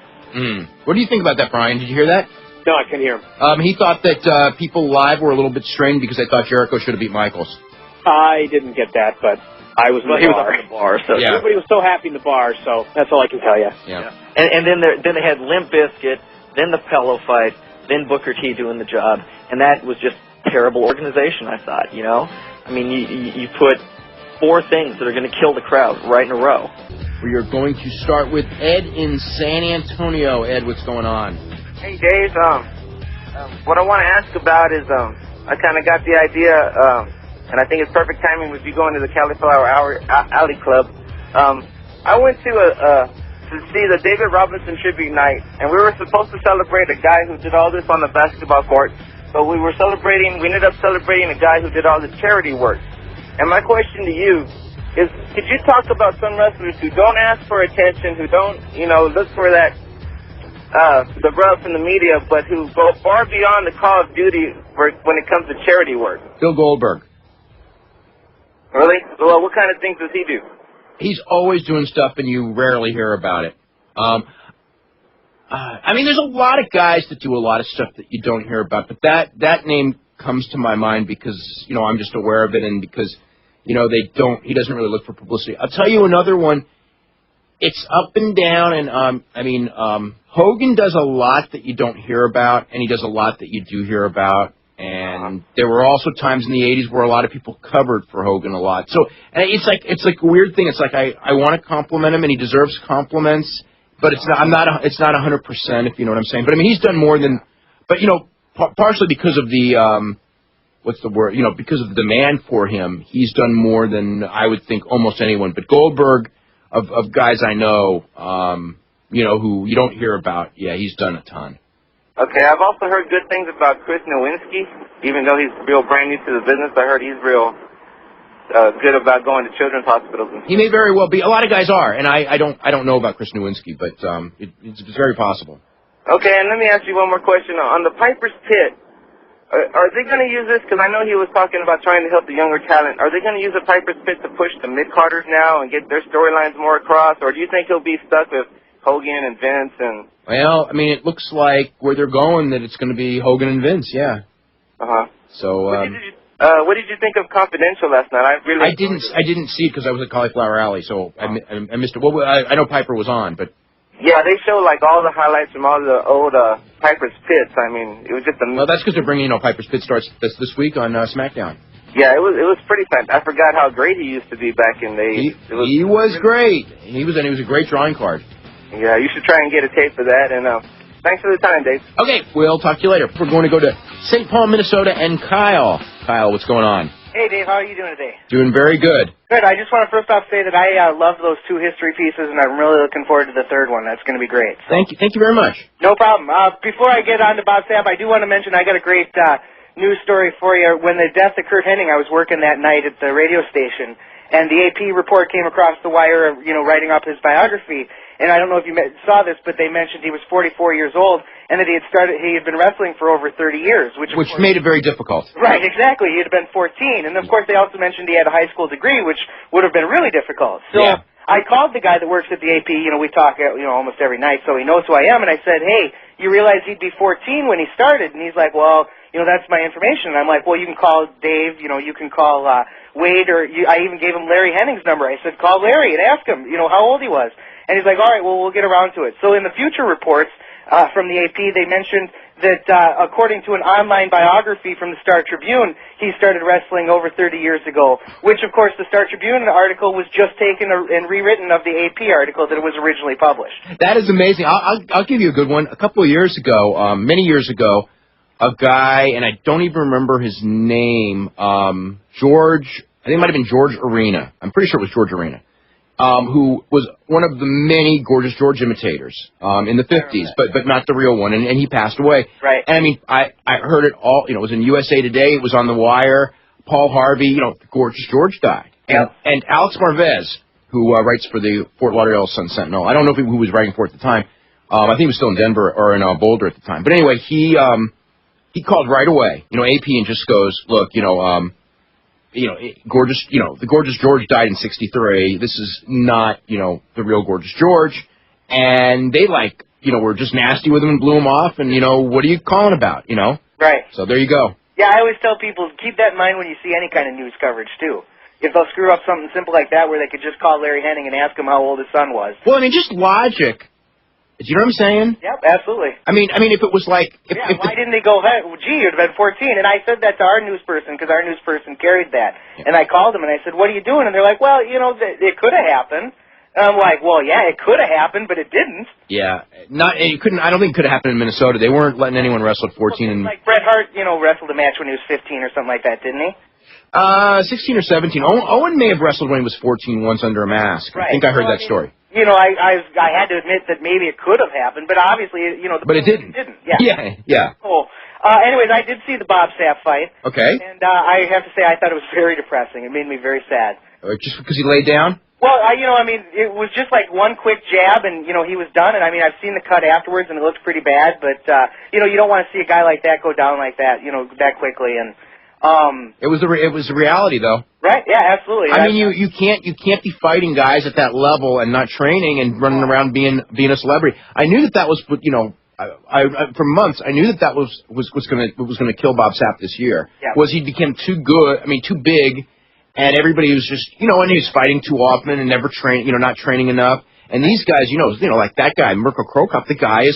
What do you think about that, Bryan? Did you hear that? No, I couldn't hear him. He thought that people live were a little bit strained because they thought Jericho should have beat Michaels. I didn't get that, but I was in the bar. He was up in the bar, so yeah. Everybody was so happy in the bar, so that's all I can tell you. Yeah. And then they had Limp Bizkit, then the Pello fight, then Booker T doing the job, and that was just terrible organization, I thought, you know? I mean, you put 4 things that are going to kill the crowd right in a row. We are going to start with Ed in San Antonio. Ed, what's going on? Hey, Dave. What I want to ask about is I kind of got the idea, and I think it's perfect timing with you going to the Cauliflower Alley Club. I went to see the David Robinson Tribute Night, and we were supposed to celebrate a guy who did all this on the basketball court, but we ended up celebrating a guy who did all the charity work. And my question to you is, could you talk about some wrestlers who don't ask for attention, who don't, look for that, the rub from the media, but who go far beyond the call of duty when it comes to charity work? Bill Goldberg. Really? Well, what kind of things does he do? He's always doing stuff, and you rarely hear about it. There's a lot of guys that do a lot of stuff that you don't hear about, but that name comes to my mind because, I'm just aware of it, and because, he doesn't really look for publicity. I'll tell you another one. It's up and down, and, Hogan does a lot that you don't hear about, and he does a lot that you do hear about, and There were also times in the 80s where a lot of people covered for Hogan a lot. So and it's like a weird thing. It's like I want to compliment him, and he deserves compliments, but it's not. It's not 100%, if you know what I'm saying. But I mean, he's done more than. But you know, partially because of the what's the word? You know, because of the demand for him, he's done more than I would think almost anyone. But Goldberg, of guys I know, you know, who you don't hear about, yeah, he's done a ton. Okay, I've also heard good things about Chris Nowinski. Even though he's real brand new to the business, I heard he's real good about going to children's hospitals. And he may very well be. A lot of guys are, and I don't know about Chris Nowinski, but it's very possible. Okay, and let me ask you one more question. On the Piper's Pit, are they going to use this? Because I know he was talking about trying to help the younger talent. Are they going to use the Piper's Pit to push the mid-carders now and get their storylines more across? Or do you think he'll be stuck with Hogan and Vince? And well, I mean, it looks like where they're going that it's going to be Hogan and Vince, yeah. Uh-huh. So, what did you think of Confidential last night? I didn't see it because I was at Cauliflower Alley, so I missed it. Well, I know Piper was on, but... Yeah, they show like all the highlights from all the old Piper's Pits. I mean, it was just a... Well, that's because they're bringing, you know, Piper's Pit starts this week on SmackDown. Yeah, it was pretty fun. I forgot how great he used to be back in the... He was great. He was a great drawing card. Yeah, you should try and get a tape of that, and thanks for the time, Dave. Okay, we'll talk to you later. We're going to go to St. Paul, Minnesota, and Kyle. Kyle, what's going on? Hey, Dave, how are you doing today? Doing very good. Good. I just want to first off say that I love those two history pieces, and I'm really looking forward to the third one. That's going to be great. So. Thank you very much. No problem. Before I get on to Bob Sapp, I do want to mention I got a great news story for you. When the death of Kurt Hennig, I was working that night at the radio station, and the AP report came across the wire, you know, writing up his biography. And I don't know if you saw this, but they mentioned he was 44 years old, and that he had been wrestling for over 30 years, which made it very difficult. Right, exactly. He had been 14, and of course they also mentioned he had a high school degree, which would have been really difficult. So yeah. I called the guy that works at the AP. You know, we talk, you know, almost every night, so he knows who I am. And I said, "Hey, you realize he'd be 14 when he started?" And he's like, "Well, you know, that's my information." And I'm like, "Well, you can call Dave. You know, you can call Wade, or I even gave him Larry Henning's number. I said, call Larry and ask him, you know, how old he was." And he's like, all right, well, we'll get around to it. So in the future reports from the AP, they mentioned that according to an online biography from the Star Tribune, he started wrestling over 30 years ago, which, of course, the Star Tribune article was just taken and rewritten of the AP article that it was originally published. That is amazing. I'll give you a good one. A couple of years ago, many years ago, a guy, and I don't even remember his name, George, I think it might have been George Arena. I'm pretty sure it was George Arena. Who was one of the many Gorgeous George imitators in the 50s, but not the real one, and he passed away. Right. And I mean, I heard it all. You know, it was in USA Today. It was on The Wire. Paul Harvey. You know, Gorgeous George died. Yep. And Alex Marvez, who writes for the Fort Lauderdale Sun-Sentinel. I don't know who was writing for it at the time. I think he was still in Denver or in Boulder at the time. But anyway, he called right away. You know, AP and just goes, look, you know, the Gorgeous George died in '63. This is not, you know, the real Gorgeous George. And they were just nasty with him and blew him off. And, you know, what are you calling about, you know? Right. So there you go. Yeah, I always tell people, keep that in mind when you see any kind of news coverage, too. If they'll screw up something simple like that where they could just call Larry Hennig and ask him how old his son was. Well, I mean, just logic. Do you know what I'm saying? Yep, absolutely. I mean, if it was like... why didn't they go, hey, gee, you'd have been 14. And I said that to our news person, because our news person carried that. Yeah. And I called them, and I said, what are you doing? And they're like, well, you know, it could have happened. And I'm like, well, yeah, it could have happened, but it didn't. Yeah. I don't think it could have happened in Minnesota. They weren't letting anyone wrestle at 14. And like Bret Hart, you know, wrestled a match when he was 15 or something like that, didn't he? 16 or 17. Owen may have wrestled when he was 14 once under a mask. Right. I think I heard that story. You know, I had to admit that maybe it could have happened, but obviously, you know... But it didn't. Yeah. Cool. Anyways, I did see the Bob Sapp fight. Okay. And I have to say, I thought it was very depressing. It made me very sad. Just because he laid down? Well, it was just like one quick jab, and, you know, he was done. And, I mean, I've seen the cut afterwards, and it looked pretty bad. But, you know, you don't want to see a guy like that go down like that, you know, that quickly. And it was a reality, though. Right? Yeah, absolutely. I mean, you can't be fighting guys at that level and not training and running around being a celebrity. I knew that was, you know, I for months I knew that was gonna kill Bob Sapp this year. Yeah. Was he became too good? I mean, too big, and everybody was just, you know, and he was fighting too often and never not training enough. And these guys, like that guy, Mirko Krokop, the guy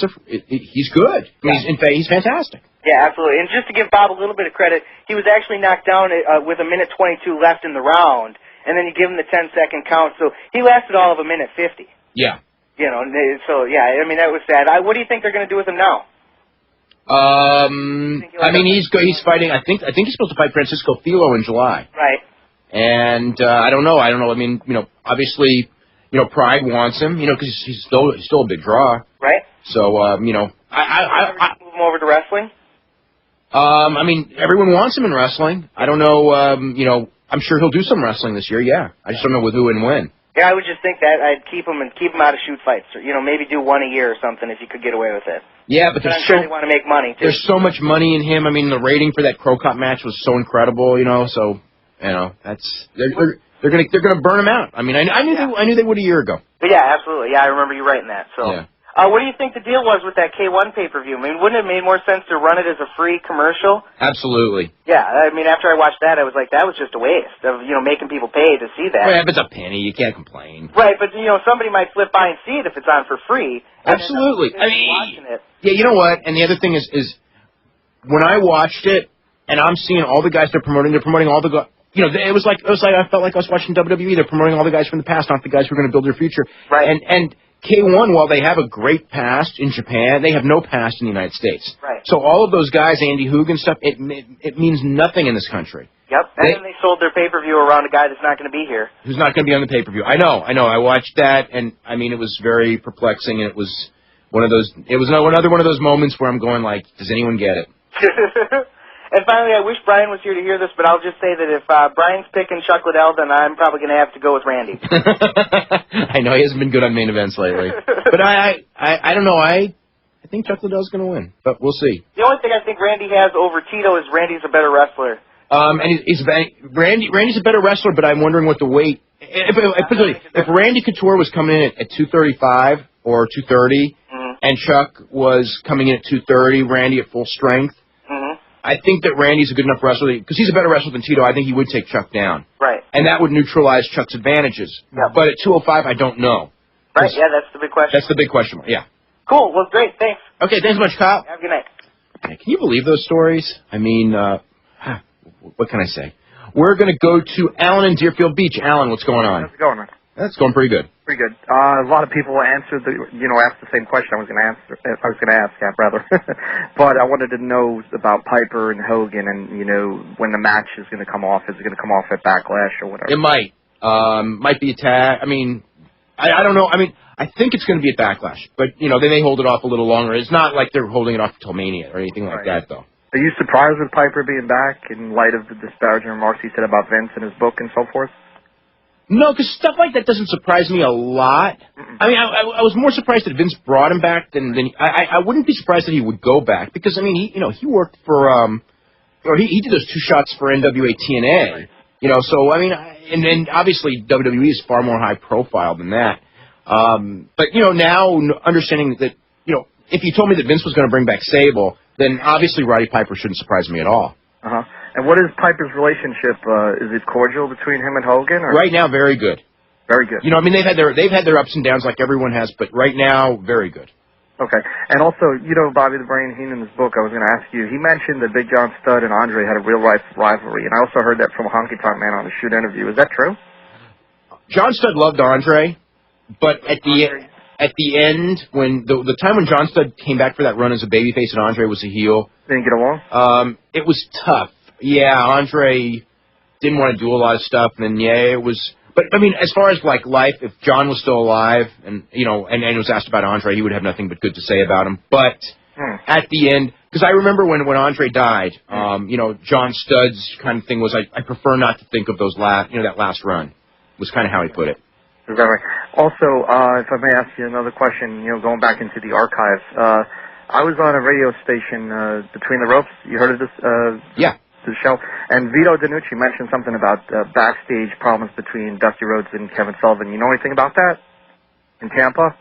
he's good. I mean, in fact, he's fantastic. Yeah, absolutely. And just to give Bob a little bit of credit, he was actually knocked down with 1:22 left in the round, and then you give him the 10-second count. So he lasted all of 1:50. Yeah. So yeah, I mean that was sad. What do you think they're going to do with him now? I mean, he's fighting. I think he's supposed to fight Francisco Filo in July. Right. And I don't know. I mean, obviously, Pride wants him. Because he's still a big draw. Right. So I move him over to wrestling. I mean, everyone wants him in wrestling. I don't know. I'm sure he'll do some wrestling this year. Yeah. I just don't know with who and when. Yeah, I would just think that I'd keep him out of shoot fights, or maybe do one a year or something if you could get away with it. Yeah, but I'm sure they want to make money too. There's so much money in him. I mean, the rating for that Krokop match was so incredible. So that's they're gonna burn him out. I mean, I knew they would a year ago. But yeah, absolutely. Yeah, I remember you writing that. So. Yeah. What do you think the deal was with that K1 pay-per-view? I mean, wouldn't it have made more sense to run it as a free commercial? Absolutely. Yeah, I mean, after I watched that, I was like, that was just a waste of, making people pay to see that. Well, if it's a penny, you can't complain. Right, but, somebody might flip by and see it if it's on for free. Absolutely. I mean, watching it. Yeah, you know what? And the other thing is when I watched it, and I'm seeing all the guys they're promoting all the guys. It was like I felt like I was watching WWE. They're promoting all the guys from the past, not the guys who are going to build their future. Right. And K1, while they have a great past in Japan, they have no past in the United States. Right. So all of those guys, Andy Hoog and stuff, it means nothing in this country. Yep. And then they sold their pay-per-view around a guy that's not going to be here. Who's not going to be on the pay-per-view. I know. I watched that, and I mean, it was very perplexing, and it was another one of those moments where I'm going like, does anyone get it? And finally, I wish Bryan was here to hear this, but I'll just say that if Bryan's picking Chuck Liddell, then I'm probably going to have to go with Randy. I know he hasn't been good on main events lately, but I don't know. I think Chuck Liddell's going to win, but we'll see. The only thing I think Randy has over Tito is Randy's a better wrestler. And Randy's a better wrestler, but I'm wondering what the weight. If Randy Couture was coming in at 235 or 230, and Chuck was coming in at 230, Randy at full strength. I think that Randy's a good enough wrestler, because he's a better wrestler than Tito. I think he would take Chuck down. Right. And that would neutralize Chuck's advantages. Yep. But at 205, I don't know. Right, yeah, that's the big question. That's the big question mark, yeah. Cool, well, great, thanks. Okay, thanks so much, Kyle. Have a good night. Can you believe those stories? I mean, what can I say? We're going to go to Alan in Deerfield Beach. Alan, what's going on? How's it going, man? That's going pretty good. Pretty good. A lot of people asked the same question I was going to ask, rather. But I wanted to know about Piper and Hogan, and when the match is going to come off. Is it going to come off at Backlash or whatever? It might be a tag. I mean, I don't know. I mean, I think it's going to be at Backlash, but they may hold it off a little longer. It's not like they're holding it off until Mania or anything like that, though. Are you surprised with Piper being back in light of the disparaging remarks he said about Vince and his book and so forth? No, because stuff like that doesn't surprise me a lot. I mean, I was more surprised that Vince brought him back than I wouldn't be surprised that he would go back, because I mean he worked for or he did those 2 shots for NWA TNA, so I mean, and then obviously WWE is far more high profile than that. But now understanding that if you told me that Vince was going to bring back Sable, then obviously Roddy Piper shouldn't surprise me at all. And what is Piper's relationship? Is it cordial between him and Hogan? Or? Right now, very good. Very good. I mean, they've had their ups and downs like everyone has, but right now, very good. Okay. And also, Bobby the Brain Heenan's book, I was going to ask you, he mentioned that Big John Studd and Andre had a real-life rivalry, and I also heard that from a Honky Tonk Man on the Shoot interview. Is that true? John Studd loved Andre, but at the end, when the time when John Studd came back for that run as a babyface and Andre was a heel, didn't get along. It was tough. Yeah, Andre didn't want to do a lot of stuff, and it was. But I mean, as far as like life, if John was still alive, and and was asked about Andre, he would have nothing but good to say about him. But at the end, because I remember when Andre died, John Studd's kind of thing was, I prefer not to think of those that last run, was kind of how he put it. Is that right? Also, if I may ask you another question, going back into the archives, I was on a radio station, Between the Ropes. You heard of this? Yeah. The show. And Vito DiNucci mentioned something about backstage problems between Dusty Rhodes and Kevin Sullivan. You know anything about that in Tampa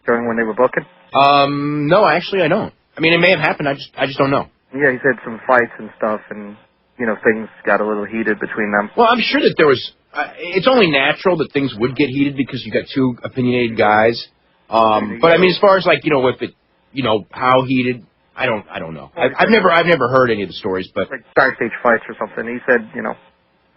during when they were booking? No, actually I don't. I mean, it may have happened. I just don't know. Yeah, he said some fights and stuff, and things got a little heated between them. Well, I'm sure that there was. It's only natural that things would get heated because you got two opinionated guys. But I mean, as far as like if it, how heated, I don't know. I've never heard any of the stories, but like backstage fights or something. He said,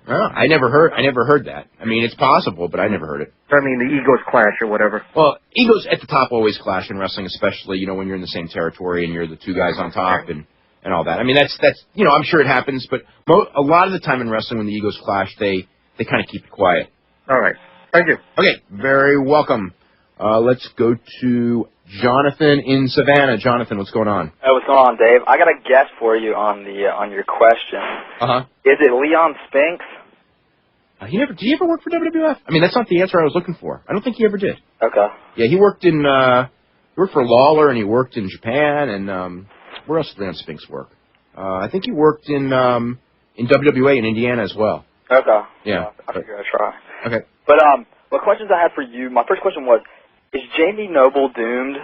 I never heard that. I mean, it's possible, but I never heard it. I mean, the egos clash or whatever. Well, egos at the top always clash in wrestling, especially when you're in the same territory and you're the two guys on top and all that. I mean, that's I'm sure it happens, but a lot of the time in wrestling when the egos clash, they kind of keep it quiet. All right. Thank you. Okay, very welcome. Let's go to Jonathan in Savannah. Jonathan, what's going on? Hey, what's going on, Dave? I got a guess for you on your question. Uh-huh. Is it Leon Spinks? Did he ever work for WWF? I mean, that's not the answer I was looking for. I don't think he ever did. Okay. Yeah, he worked for Lawler, and he worked in Japan, and where else did Leon Spinks work? I think he worked in WWA in Indiana as well. Okay. Yeah. I figured I'd try. Okay. But what questions I had for you? My first question was, is Jamie Noble doomed?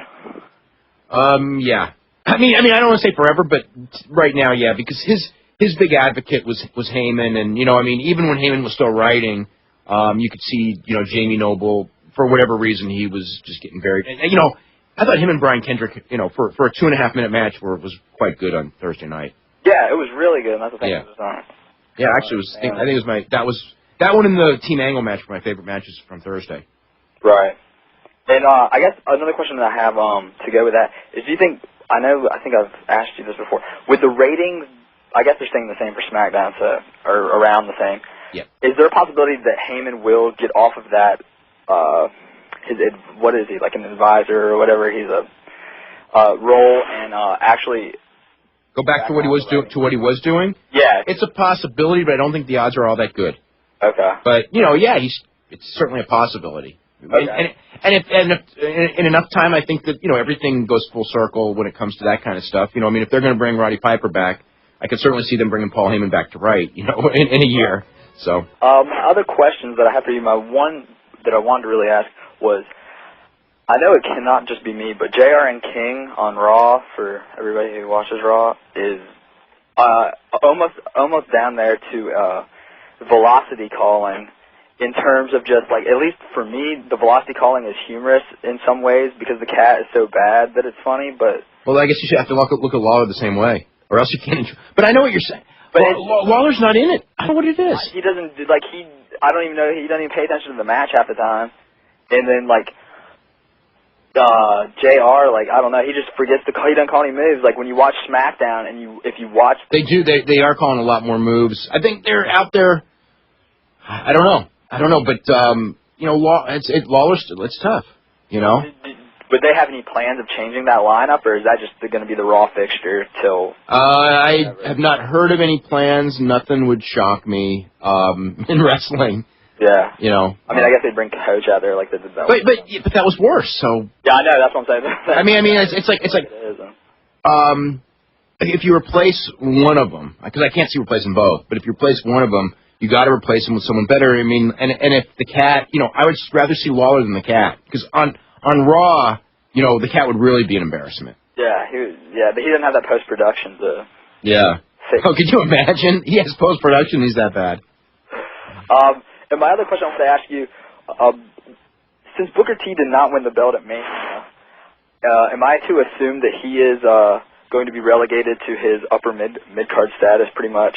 Yeah. I mean, I don't want to say forever, but right now, yeah, because his big advocate was Heyman, and even when Heyman was still writing, you could see Jamie Noble, for whatever reason, he was just getting buried. And I thought him and Brian Kendrick, for a 2.5-minute match, was quite good on Thursday night. Yeah, it was really good. And that's the thing. Yeah. It was on. Yeah, actually, I think it was that one in the Team Angle match were my favorite matches from Thursday. Right. And I guess another question that I have to go with that is, do you think? I think I've asked you this before. With the ratings, I guess they're staying the same for SmackDown, or around the same. Yeah. Is there a possibility that Heyman will get off of that? What is he, like an advisor or whatever? He's a role and actually go back to what he was doing. Yeah, it's a possibility, but I don't think the odds are all that good. Okay. But it's certainly a possibility. Okay. And if in enough time, I think that everything goes full circle when it comes to that kind of stuff. If they're going to bring Roddy Piper back, I could certainly see them bringing Paul Heyman back to write. In a year. So. Other questions that I have for you. My one that I wanted to really ask was, I know it cannot just be me, but JR and King on Raw, for everybody who watches Raw, is almost down there to velocity calling. In terms of just, like, at least for me, the velocity calling is humorous in some ways because the cat is so bad that it's funny, but... Well, I guess you should have to look at Lawler the same way, or else you can't... But I know what you're saying. But Lawler's not in it. I don't know what it is. He doesn't, I don't even know, he doesn't even pay attention to the match half the time. And then, JR, I don't know, he just forgets to call, he doesn't call any moves. Like, when you watch SmackDown and if you watch... They are calling a lot more moves. I think they're out there... I don't know, but Lawler's it's tough, Would they have any plans of changing that lineup, or is that just going to be the Raw fixture till? I have not heard of any plans. Nothing would shock me in wrestling. Yeah. I mean, I guess they'd bring Coach out there like they did that. But that was worse. So. Yeah, I know. That's what I'm saying. I mean, it's like if you replace one of them, because I can't see replacing both, but if you replace one of them, you got to replace him with someone better. I mean, and if the cat, I would rather see Lawler than the cat, because on Raw, the cat would really be an embarrassment. Yeah, but he doesn't have that post production to. Yeah. Oh, could you imagine? He has post production. He's that bad. And my other question I want to ask you, since Booker T did not win the belt at Mania, am I to assume that he is going to be relegated to his upper mid card status, pretty much?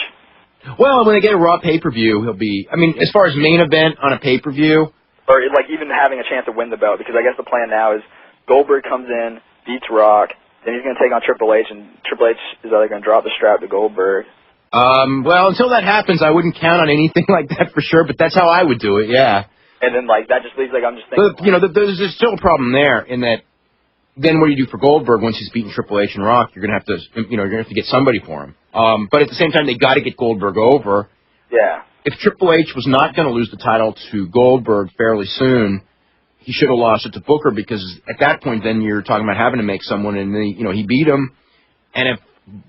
Well, when they get a Raw pay-per-view, he'll be... I mean, as far as main event on a pay-per-view... Or, even having a chance to win the belt, because I guess the plan now is Goldberg comes in, beats Rock, then he's going to take on Triple H, and Triple H is either going to drop the strap to Goldberg. Well, until that happens, I wouldn't count on anything like that for sure, but that's how I would do it, yeah. And then, that just leaves, I'm just thinking... But, there's still a problem there, in that then what do you do for Goldberg once he's beaten Triple H and Rock? You're going to have to, you're going to have to get somebody for him. But at the same time, they got to get Goldberg over. Yeah. If Triple H was not going to lose the title to Goldberg fairly soon, he should have lost it to Booker, because at that point, then you're talking about having to make someone, and he beat him. And if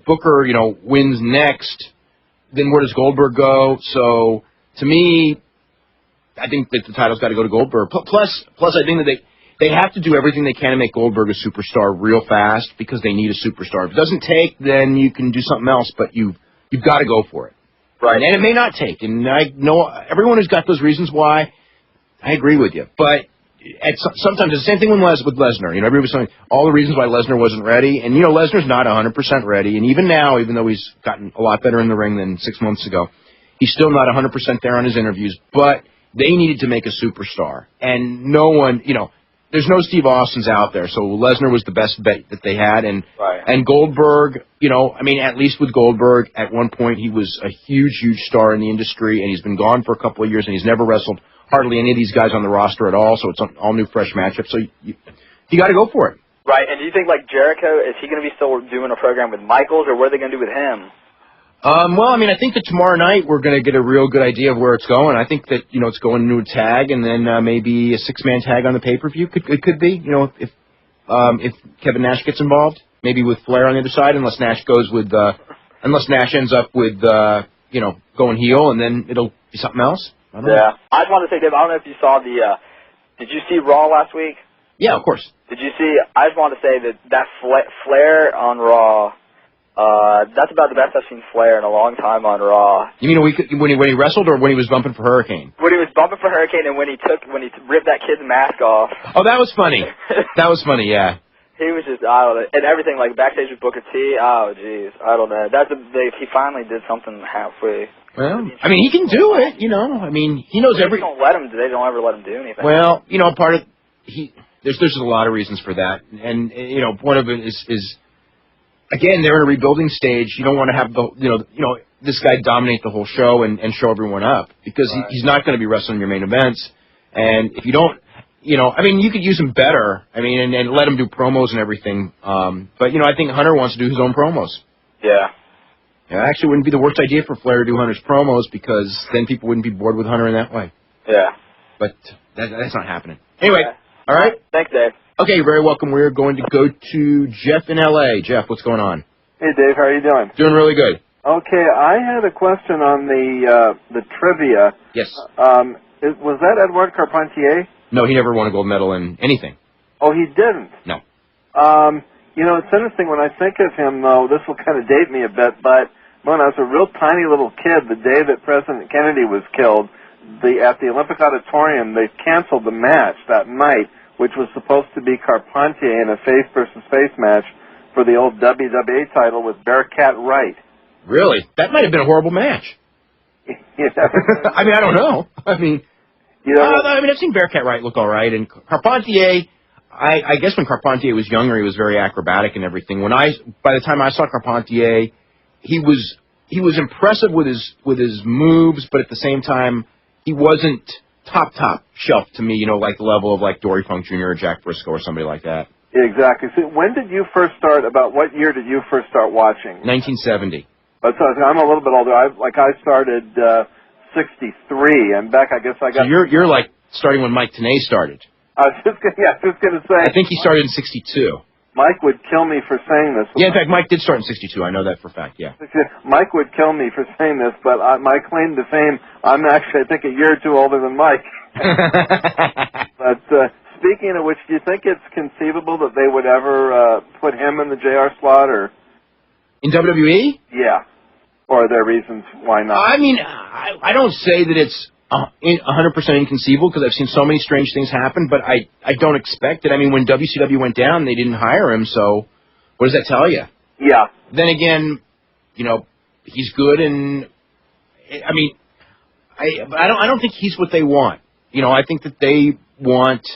Booker, wins next, then where does Goldberg go? So to me, I think that the title's got to go to Goldberg. Plus, I think that they have to do everything they can to make Goldberg a superstar real fast, because they need a superstar. If it doesn't take, then you can do something else, but you've got to go for it. Right. And it may not take. And I know everyone who's got those reasons why, I agree with you. But sometimes it's the same thing with Lesnar. You know, everybody's saying all the reasons why Lesnar wasn't ready. And, you know, Lesnar's not 100% ready. And even now, even though he's gotten a lot better in the ring than 6 months ago, he's still not 100% there on his interviews. But they needed to make a superstar. And no one, you know, there's no Steve Austins out there. So Lesnar was the best bet that they had. And Goldberg, you know, I mean, at least with Goldberg, at one point he was a huge, huge star in the industry. And he's been gone for a couple of years, and he's never wrestled hardly any of these guys on the roster at all, so it's an all-new, fresh matchup. So you got to go for it. Right, and do you think, like, Jericho, is he going to be still doing a program with Michaels, or what are they going to do with him? Well, I mean, I think that tomorrow night we're going to get a real good idea of where it's going. I think that, you know, it's going into a tag, and then maybe a six-man tag on the pay-per-view. It could be, you know, if Kevin Nash gets involved, maybe with Flair on the other side, unless Nash ends up with, you know, going heel, and then it'll be something else. I just wanted to say, Dave, I don't know if you saw did you see Raw last week? Yeah, of course. Did you see, I just wanted to say that Flair on Raw, that's about the best I've seen Flair in a long time on Raw. You mean when he wrestled, or when he was bumping for Hurricane? When he was bumping for Hurricane, and when he ripped that kid's mask off. Oh, that was funny. That was funny, yeah. He was just, I don't know, and everything, like backstage with Booker T, oh, jeez, I don't know. He finally did something halfway. Well, I mean, he can do it, you know. I mean, he knows They don't ever let him do anything. Well, you know, there's a lot of reasons for that, and you know, one of it is again, they're in a rebuilding stage. You don't want to have this guy dominate the whole show and show everyone up, because he's not going to be wrestling your main events, and if you don't, you know, I mean, you could use him better. I mean, and let him do promos and everything. But you know, I think Hunter wants to do his own promos. Yeah. Yeah, actually, it wouldn't be the worst idea for Flair to do Hunter's promos, because then people wouldn't be bored with Hunter in that way. Yeah. But that's not happening. Anyway, all right? Thanks, Dave. Okay, you're very welcome. We're going to go to Jeff in L.A. Jeff, what's going on? Hey, Dave, how are you doing? Doing really good. Okay, I had a question on the trivia. Yes. Was that Edouard Carpentier? No, he never won a gold medal in anything. Oh, he didn't? No. You know, it's interesting when I think of him, though, this will kind of date me a bit, but when I was a real tiny little kid, the day that President Kennedy was killed, at the Olympic Auditorium, they canceled the match that night, which was supposed to be Carpentier in a face-versus-face match for the old WWE title with Bearcat Wright. Really? That might have been a horrible match. I mean, I don't know. I mean, I've seen Bearcat Wright look all right, and Carpentier, I guess when Carpentier was younger, he was very acrobatic and everything. By the time I saw Carpentier, he was impressive with his moves, but at the same time, he wasn't top shelf to me, you know, like the level of like Dory Funk Jr. or Jack Briscoe or somebody like that. Exactly. So when did you first start, about what year did you first start watching? 1970. But so I'm a little bit older. I started 63, and Beck, I guess I got... So you're like starting when Mike Tenay started. I was just going to say... I think he started in 62. Mike would kill me for saying this. Yeah, in fact, Mike did start in 62. I know that for a fact, yeah. Mike would kill me for saying this, but my claim to fame, I'm actually, I think, a year or two older than Mike. But speaking of which, do you think it's conceivable that they would ever put him in the JR slot, or... In WWE? Yeah. Or are there reasons why not? I mean, I don't say that it's 100% inconceivable, because I've seen so many strange things happen, but I don't expect it. I mean, when WCW went down, they didn't hire him, so what does that tell you? Yeah. Then again, you know, he's good, and I mean, I don't think he's what they want. You know, I think that they want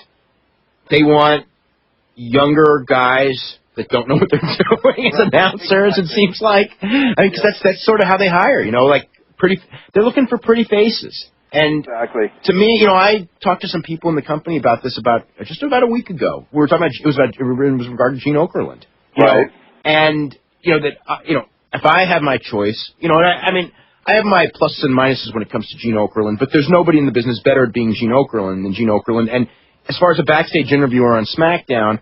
younger guys that don't know what they're doing as announcers. It seems like, I mean, because that's sort of how they hire. You know, like they're looking for pretty faces. And exactly. To me, you know, I talked to some people in the company about this just about a week ago. We were talking about it was regarding Gene Okerlund, right? And you know that if I have my choice, you know, and I mean, I have my pluses and minuses when it comes to Gene Okerlund, but there's nobody in the business better at being Gene Okerlund than Gene Okerlund. And as far as a backstage interviewer on SmackDown,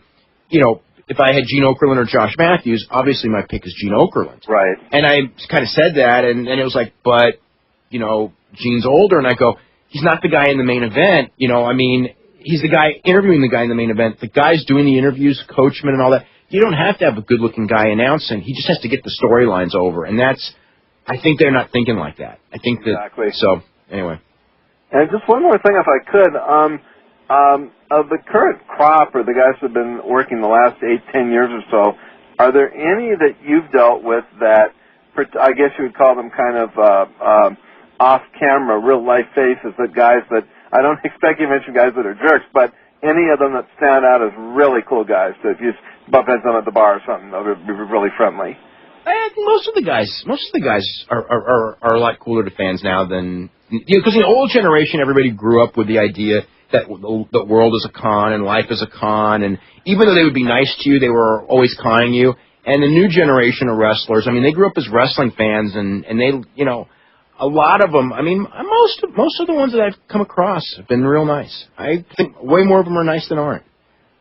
you know, if I had Gene Okerlund or Josh Matthews, obviously my pick is Gene Okerlund. Right. And I kind of said that, and it was like, but you know, Gene's older, and I go, he's not the guy in the main event. You know, I mean, he's the guy interviewing the guy in the main event. The guy's doing the interviews, coachman and all that. You don't have to have a good-looking guy announcing. He just has to get the storylines over, and that's I think they're not thinking like that. I think that. Exactly. So anyway. And just one more thing, if I could. Of the current crop, or the guys who have been working the last 8-10 years or so, are there any that you've dealt with that, I guess you would call them kind of off-camera, real-life faces, that guys that, I don't expect you to mention guys that are jerks, but any of them that stand out as really cool guys, that if you bump into them at the bar or something, they'll be really friendly? I think most of the guys are a lot cooler to fans now than, because in the old generation, everybody grew up with the idea that the world is a con and life is a con, and even though they would be nice to you, they were always conning you. And the new generation of wrestlers, I mean, they grew up as wrestling fans, and they, a lot of them, I mean, most of the ones that I've come across have been real nice. I think way more of them are nice than aren't.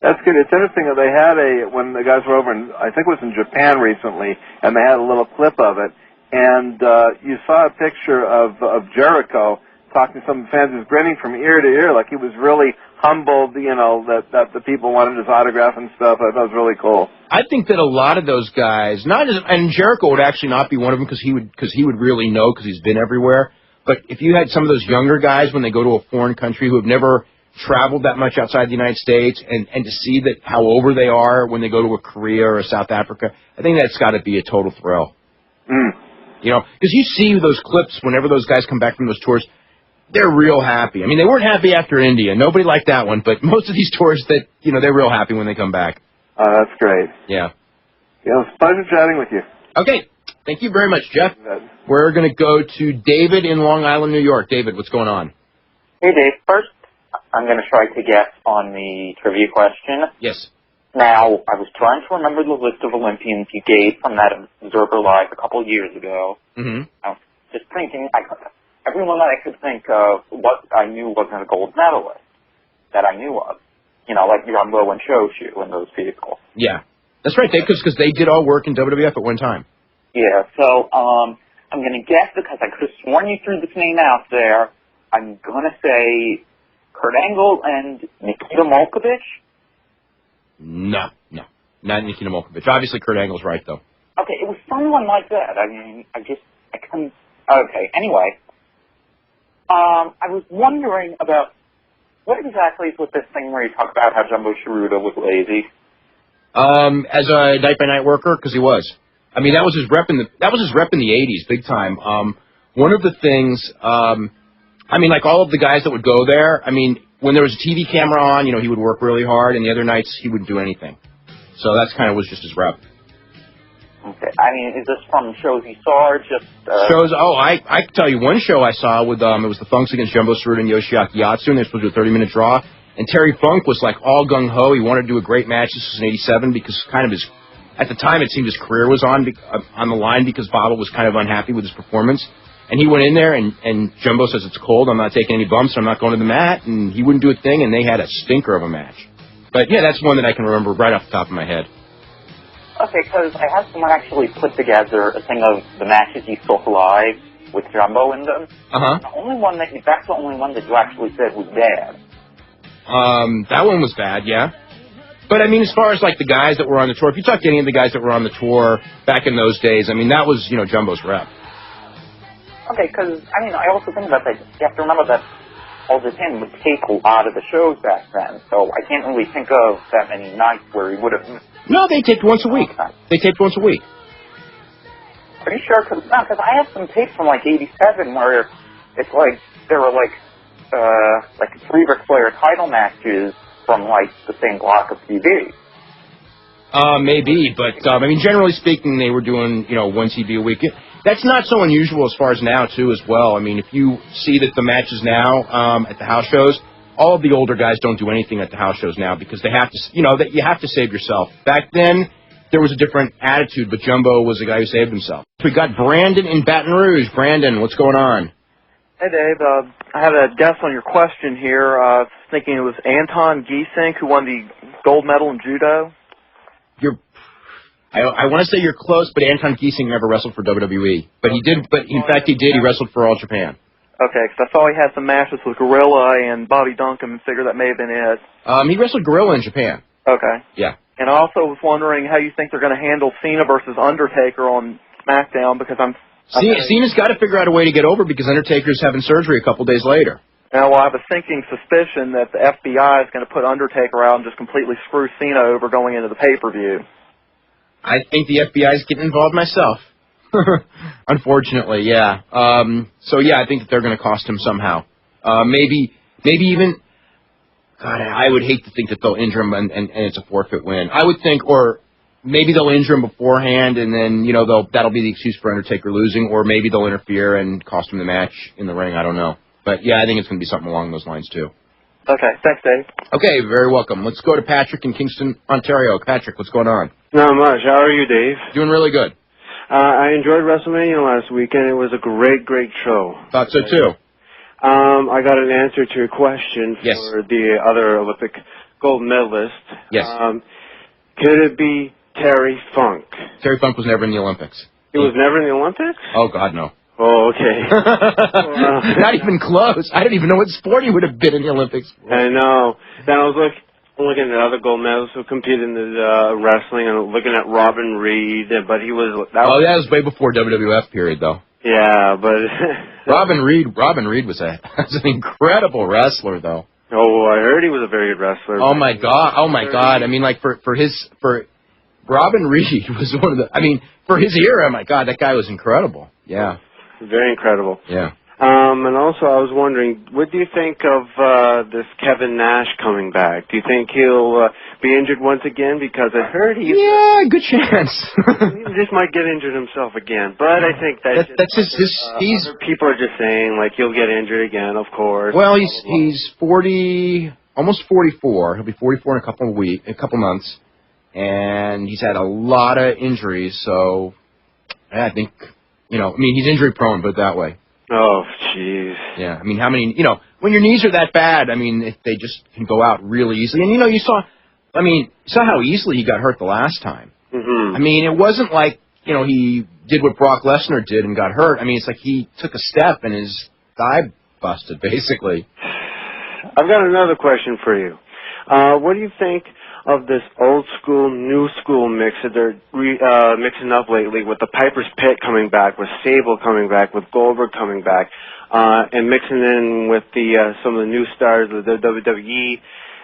That's good. It's interesting that they had when the guys were over in, I think it was in Japan recently, and they had a little clip of it, and you saw a picture of Jericho talking to some fans. He was grinning from ear to ear, like he was really humbled, that the people wanted his autograph and stuff. I thought it was really cool. I think that a lot of those guys, and Jericho would actually not be one of them because he would really know because he's been everywhere. But if you had some of those younger guys when they go to a foreign country who have never traveled that much outside the United States, and to see that how over they are when they go to a Korea or a South Africa, I think that's got to be a total thrill. Because you see those clips whenever those guys come back from those tours. They're real happy. I mean, they weren't happy after India. Nobody liked that one, but most of these tours that, they're real happy when they come back. That's great. Yeah. Yeah, it was a pleasure chatting with you. Okay. Thank you very much, Jeff. We're going to go to David in Long Island, New York. David, what's going on? Hey, Dave. First, I'm going to try to guess on the trivia question. Yes. Now, I was trying to remember the list of Olympians you gave from that Observer Live a couple of years ago. Mm-hmm. I was just thinking, everyone that I could think of, what I knew wasn't a gold medalist that I knew of. Like Jumbo and Shoshu and those people. Yeah. That's right, because they did all work in WWF at one time. Yeah, so I'm going to guess because I could have sworn you threw this name out there. I'm going to say Kurt Angle and Nikita Molkovich. No, not Nikita Molkovich. Obviously, Kurt Angle's right, though. Okay, it was someone like that. I mean, I couldn't. Okay, anyway. I was wondering about what exactly is with this thing where you talk about how Jumbo Shiruda was lazy. As a night-by-night worker, because he was. I mean, that was his rep in the 80s, big time. One of the things, like all of the guys that would go there, I mean, when there was a TV camera on, he would work really hard, and the other nights he wouldn't do anything. So that's kind of was just his rep. Okay. I mean, is this from shows you saw or just... Shows, I can tell you one show I saw with, it was the Funks against Jumbo Shiruda and Yoshiaki Yatsu, and they were supposed to do a 30-minute draw. And Terry Funk was like all gung-ho. He wanted to do a great match. This was in 87 because kind of at the time it seemed his career was on the line because Baba was kind of unhappy with his performance. And he went in there and Jumbo says, it's cold, I'm not taking any bumps, I'm not going to the mat. And he wouldn't do a thing, and they had a stinker of a match. But yeah, that's one that I can remember right off the top of my head. Okay, because I had someone actually put together a thing of the matches you saw live with Jumbo in them. Uh-huh. That's the only one that you actually said was bad. That one was bad, yeah. But, I mean, as far as, like, the guys that were on the tour, if you talk to any of the guys that were on the tour back in those days, I mean, that was, Jumbo's rep. Okay, because, I also think about that. You have to remember that All the Time would take a lot of the shows back then, so I can't really think of that many nights where he would have... No, they taped once a week. They taped once a week. Are you sure? Because I have some tapes from, 87 where it's like, there were, 3 Ric Flair title matches from, the same block of TV. Maybe, but, generally speaking, they were doing, one TV a week. That's not so unusual as far as now, too, as well. I mean, if you see that the matches now at the house shows, all of the older guys don't do anything at the house shows now because they have to, that you have to save yourself. Back then, there was a different attitude, but Jumbo was the guy who saved himself. We got Brandon in Baton Rouge. Brandon, what's going on? Hey, Dave. I had a guess on your question here. Thinking it was Anton Giesink who won the gold medal in judo. I want to say you're close, but Anton Giesink never wrestled for WWE. But he did. But in fact, he did. He wrestled for All Japan. Okay, because I saw he had some matches with Gorilla and Bobby Duncan, and figured that may have been it. He wrestled Gorilla in Japan. Okay. Yeah. And I also was wondering how you think they're going to handle Cena versus Undertaker on SmackDown, because I'm Cena's got to figure out a way to get over because Undertaker's having surgery a couple days later. Well, I have a sinking suspicion that the FBI is going to put Undertaker out and just completely screw Cena over going into the pay-per-view. I think the FBI is getting involved myself. Unfortunately, yeah. So, yeah, I think that they're going to cost him somehow. Maybe even... God, I would hate to think that they'll injure him and it's a forfeit win. I would think, or maybe they'll injure him beforehand and then, that'll be the excuse for Undertaker losing, or maybe they'll interfere and cost him the match in the ring. I don't know. But, yeah, I think it's going to be something along those lines, too. Okay, thanks, Dave. Okay, very welcome. Let's go to Patrick in Kingston, Ontario. Patrick, what's going on? Not much. How are you, Dave? Doing really good. I enjoyed WrestleMania last weekend. It was a great, great show. Thought so, too. I got an answer to your question for the other Olympic gold medalist. Yes. Could it be Terry Funk? Terry Funk was never in the Olympics. He was never in the Olympics? Oh, God, no. Oh, okay. Not even close. I didn't even know what sport he would have been in the Olympics for. I know. Then I was looking at other gold medalists who competed in the wrestling and looking at Robin Reed, but he was... That was way before WWF period, though. Yeah, but... Robin Reed was an incredible wrestler, though. Oh, I heard he was a very good wrestler. Oh, my God. I mean, like, for Robin Reed was one of the... for his era, my God, that guy was incredible. Yeah. Very incredible. Yeah. And also, I was wondering, what do you think of this Kevin Nash coming back? Do you think he'll be injured once again? Because I heard he's... Yeah, good chance. He just might get injured himself again. But I think that's his... other people are just saying, like, he'll get injured again, of course. Well, he's 40, almost 44. He'll be 44 in a couple months. And he's had a lot of injuries, so I think... he's injury prone, put it that way. Oh, jeez. Yeah, how many, when your knees are that bad, they just can go out really easily. And, you saw how easily he got hurt the last time. Mm-hmm. It wasn't like, he did what Brock Lesnar did and got hurt. It's like he took a step and his thigh busted, basically. I've got another question for you. What do you think of this old school, new school mix that they're mixing up lately, with the Piper's Pit coming back, with Sable coming back, with Goldberg coming back, and mixing in with some of the new stars of the WWE,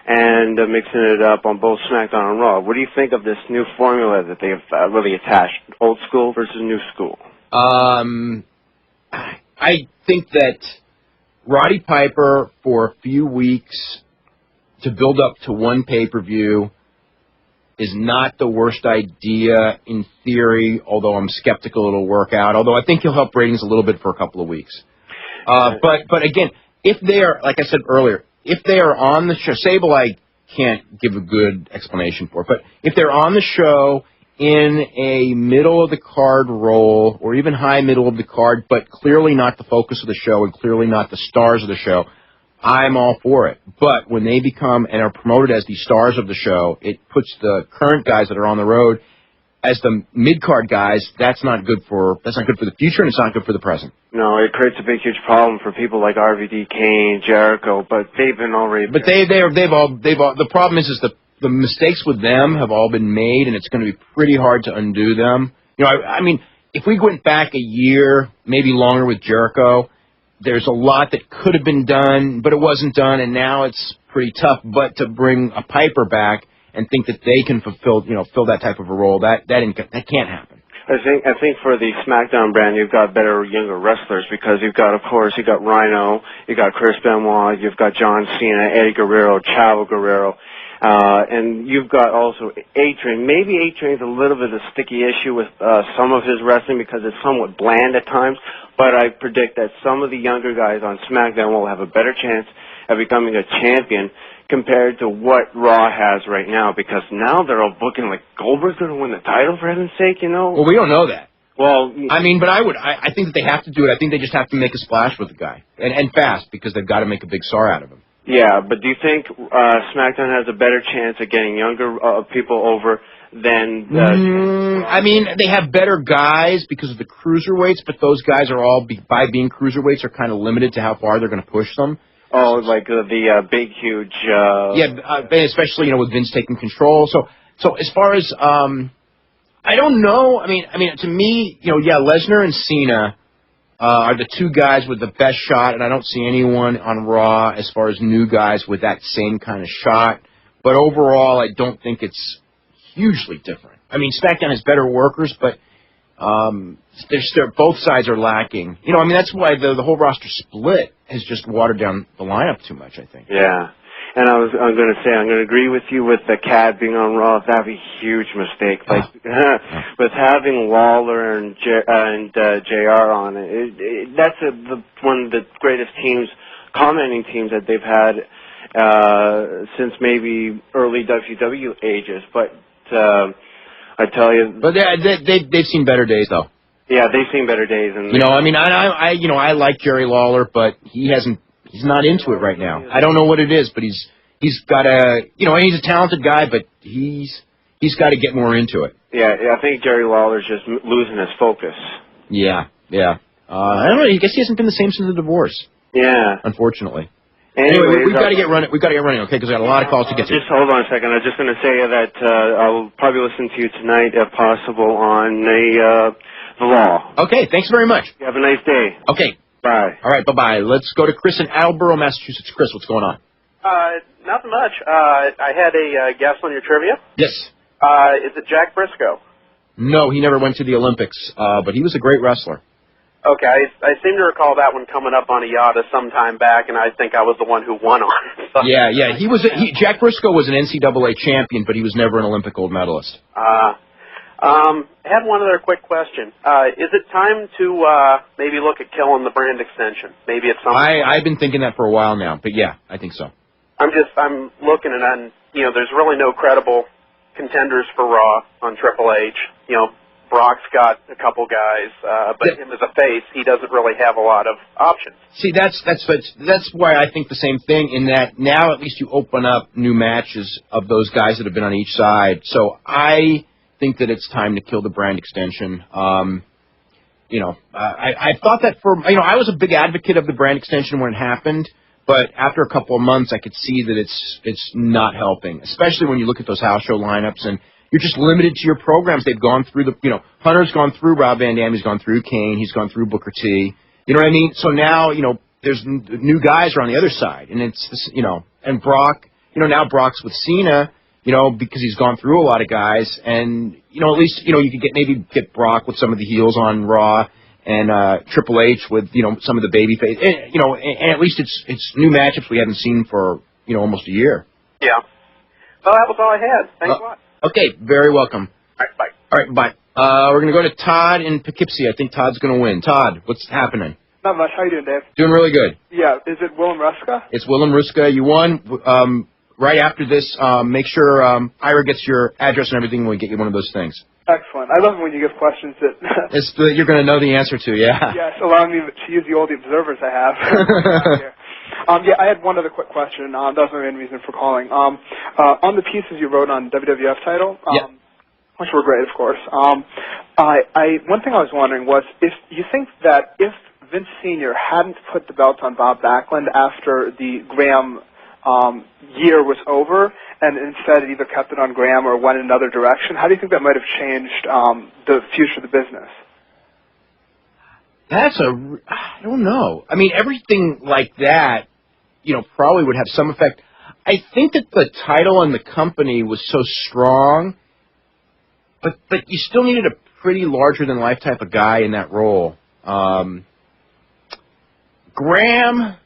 and mixing it up on both SmackDown and Raw? What do you think of this new formula that they've really attached, old school versus new school? I think that Roddy Piper, for a few weeks, to build up to one pay-per-view is not the worst idea in theory, although I'm skeptical it'll work out, although I think he'll help ratings a little bit for a couple of weeks. But again, if they are, like I said earlier, if they are on the show, Sable I can't give a good explanation for, but if they're on the show in a middle-of-the-card role, or even high middle of the card, but clearly not the focus of the show and clearly not the stars of the show, I'm all for it. But when they become and are promoted as the stars of the show, it puts the current guys that are on the road as the mid-card guys. That's not good for the future, and it's not good for the present. No, it creates a big, huge problem for people like RVD, Kane, Jericho, but they've been already... But they've all, the problem is the mistakes with them have all been made, and it's going to be pretty hard to undo them. If we went back a year, maybe longer with Jericho, there's a lot that could have been done, but it wasn't done, and now it's pretty tough. But to bring a Piper back and think that they can fill that type of a role, that can't happen. I think for the SmackDown brand, you've got better younger wrestlers, because you've got Rhino, you've got Chris Benoit, you've got John Cena, Eddie Guerrero, Chavo Guerrero, and you've got also A-Train. Maybe A-Train's a little bit of a sticky issue with some of his wrestling because it's somewhat bland at times, but I predict that some of the younger guys on SmackDown will have a better chance of becoming a champion compared to what Raw has right now, because now they're all booking like Goldberg's going to win the title, for heaven's sake, Well, we don't know that. Well, but I think that they have to do it. I think they just have to make a splash with the guy, and fast, because they've got to make a big star out of him. Yeah, but do you think SmackDown has a better chance of getting younger people over than... they have better guys because of the cruiserweights, but those guys are all, by being cruiserweights, are kind of limited to how far they're going to push them. Oh, like the big, huge... especially, with Vince taking control. So as far as... I don't know. I mean, to me, yeah, Lesnar and Cena are the two guys with the best shot, and I don't see anyone on Raw as far as new guys with that same kind of shot. But overall, I don't think it's hugely different. I mean, SmackDown has better workers, but both sides are lacking. That's why the whole roster split has just watered down the lineup too much, I think. Yeah. And I'm going to say, I'm going to agree with you with the Cad being on Raw. That'd be a huge mistake. Like, with having Lawler and JR on it, that's one of the greatest commenting teams that they've had since maybe early WCW ages. But I tell you, but they've seen better days, though. Yeah, they've seen better days. And I like Jerry Lawler, but he's not into it right now. I don't know what it is, but he's got he's a talented guy, but he's got to get more into it. Yeah, I think Jerry Lawler's just losing his focus. Yeah. I don't know. I guess he hasn't been the same since the divorce. Yeah, unfortunately. Anyway, we've got to get running. We've got to get running, okay? Because we got a lot of calls to get to. Just hold on a second. I was just going to say that I'll probably listen to you tonight, if possible, on the Law. Okay, thanks very much. You have a nice day. Okay. Bye. All right, bye-bye. Let's go to Chris in Attleboro, Massachusetts. Chris, what's going on? Nothing much. I had a guess on your trivia. Yes. Is it Jack Briscoe? No, he never went to the Olympics, but he was a great wrestler. Okay, I seem to recall that one coming up on a yacht some time back, and I think I was the one who won on it. So. Yeah. Jack Briscoe was an NCAA champion, but he was never an Olympic gold medalist. I had one other quick question. Is it time to maybe look at killing the brand extension? Maybe at some point? I've been thinking that for a while now, but yeah, I think so. I'm looking and there's really no credible contenders for Raw on Triple H. Brock's got a couple guys, but him as a face, he doesn't really have a lot of options. See, that's why I think the same thing, in that now at least you open up new matches of those guys that have been on each side. So I think that it's time to kill the brand extension. I thought that I was a big advocate of the brand extension when it happened, but after a couple of months I could see that it's not helping, especially when you look at those house show lineups and you're just limited to your programs. They've gone through Hunter's gone through Rob Van Dam, he's gone through Kane, he's gone through Booker T. You know what I mean? So now, there's new guys are on the other side, and it's, and Brock, now Brock's with Cena, because he's gone through a lot of guys, and, at least, you could get Brock with some of the heels on Raw, and Triple H with, some of the baby face, and at least it's new matchups we haven't seen for, almost a year. Yeah. Well, that was all I had. Thanks a lot. Okay, very welcome. All right, bye. All right, bye. We're going to go to Todd in Poughkeepsie. I think Todd's going to win. Todd, what's happening? Not much. How you doing, Dave? Doing really good. Yeah. Is it Willem Ruska? It's Willem Ruska. You won. Right after this, make sure Ira gets your address and everything when we get you one of those things. Excellent. I love it when you give questions that you're going to know the answer to, yeah. Yes, allowing me to use the old observers I have. I had one other quick question. That was my main reason for calling. On the pieces you wrote on WWF title, which were great, of course, one thing I was wondering was if you think that if Vince Sr. hadn't put the belt on Bob Backlund after the Graham year was over, and instead either kept it on Graham or went in another direction, how do you think that might have changed the future of the business? I don't know. I mean, everything like that, probably would have some effect. I think that the title on the company was so strong, but you still needed a pretty larger-than-life type of guy in that role. Graham,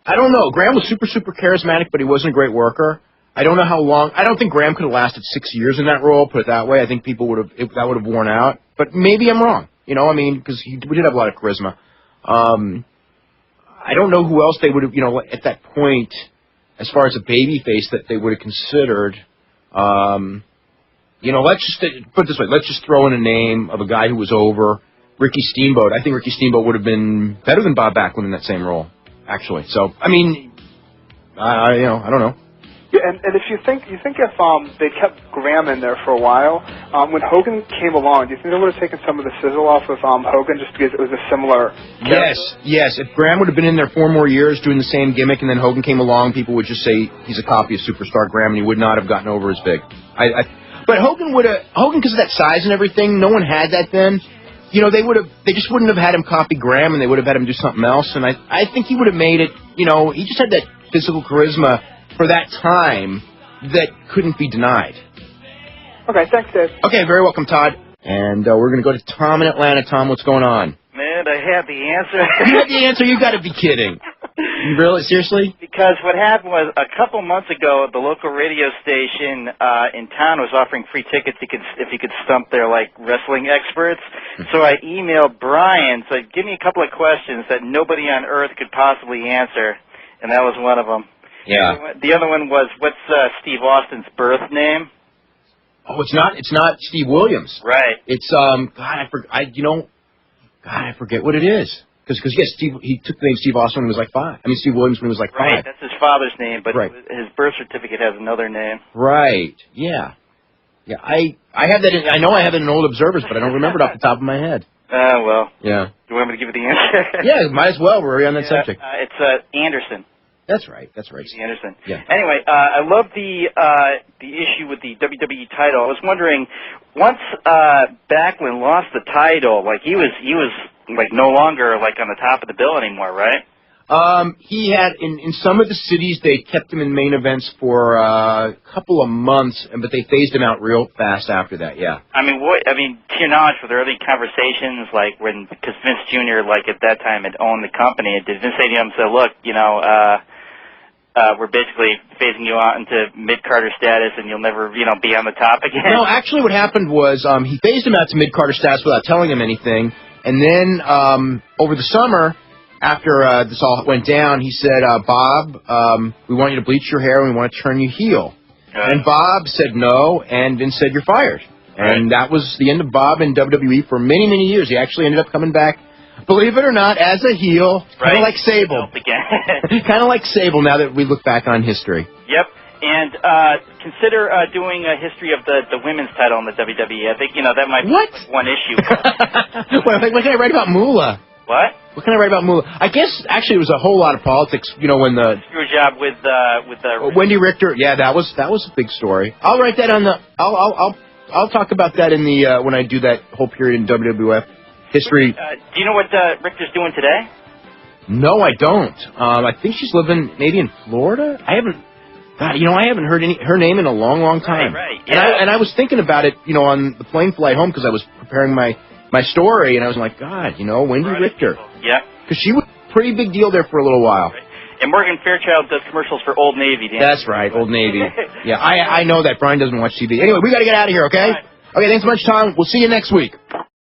I don't know. Graham was super, super charismatic, but he wasn't a great worker. I don't know how long. I don't think Graham could have lasted 6 years in that role, put it that way. I think that would have worn out. But maybe I'm wrong. Because we did have a lot of charisma. I don't know who else they would have, at that point, as far as a baby face that they would have considered. Let's just put it this way. Let's just throw in a name of a guy who was over, Ricky Steamboat. I think Ricky Steamboat would have been better than Bob Backlund in that same role, actually. So, I don't know. Yeah, and if you think if they kept Graham in there for a while, when Hogan came along, do you think they would have taken some of the sizzle off of Hogan just because it was a similar character? Yes. If Graham would have been in there 4 more years doing the same gimmick and then Hogan came along, people would just say he's a copy of Superstar Graham and he would not have gotten over as big. But Hogan because of that size and everything, no one had that then. You know, they just wouldn't have had him copy Graham, and they would have had him do something else. And I think he would have made it. You know, he just had that physical charisma for that time that couldn't be denied. Okay, thanks, Dave. Okay, very welcome, Todd. And we're going to go to Tom in Atlanta. Tom, what's going on? Man, I have the answer. You have the answer? You got to be kidding. You really? Seriously? Because what happened was a couple months ago, the local radio station in town was offering free tickets if you could stump their wrestling experts. So I emailed Bryan, said, give me a couple of questions that nobody on earth could possibly answer, and that was one of them. Yeah. The other one was, what's Steve Austin's birth name? Oh, it's not Steve Williams. Right. It's I forget what it is. Because yes, he took the name Steve Austin when he was like 5. I mean, Steve Williams when he was like 5. Right, that's his father's name, but right. his birth certificate has another name. Right. Yeah. Yeah. I have that. I know I have it in Old Observers, but I don't remember it off the top of my head. Well. Yeah. Do you want me to give you the answer? Yeah, might as well. We're already on that subject. It's Anderson. That's right. Anderson. Yeah. Anyway, I love the issue with the WWE title. I was wondering, once Backlund lost the title, he was no longer on the top of the bill anymore, right? He had in some of the cities they kept him in main events for a couple of months, but they phased him out real fast after that. Yeah. I mean, to your knowledge, were there early conversations because Vince Jr. at that time had owned the company, did Vince say to him, look, we're basically phasing you out into mid-Carter status, and you'll never, be on the top again? No, actually what happened was he phased him out to mid-Carter status without telling him anything, and then over the summer, after this all went down, he said, Bob, we want you to bleach your hair, and we want to turn you heel. And Bob said no, and Vince said, you're fired. And that was the end of Bob in WWE for many, many years. He actually ended up coming back, believe it or not, as a heel, kind of like Sable. Kind of like Sable now that we look back on history. Yep. And consider doing a history of the women's title in the WWE. I think, that might be one issue. What can I write about Moolah? What? What can I write about Moolah? I guess, actually, it was a whole lot of politics, when the... Screw job with Wendy Richter. Yeah, that was a big story. I'll write that on the... I'll talk about that in the when I do that whole period in WWF history. Do you know what Richter's doing today? No, I don't. I think she's living maybe in Florida. I haven't heard her name in a long, long time. Right. Yeah. And I was thinking about it, on the plane flight home because I was preparing my story, and I was like, God, Wendy Richter. Yeah. Because she was a pretty big deal there for a little while. Right. And Morgan Fairchild does commercials for Old Navy. That's right, Old Navy. Yeah, I know that. Brian doesn't watch TV. Anyway, we got to get out of here, okay? Right. Okay, thanks so much, Tom. We'll see you next week.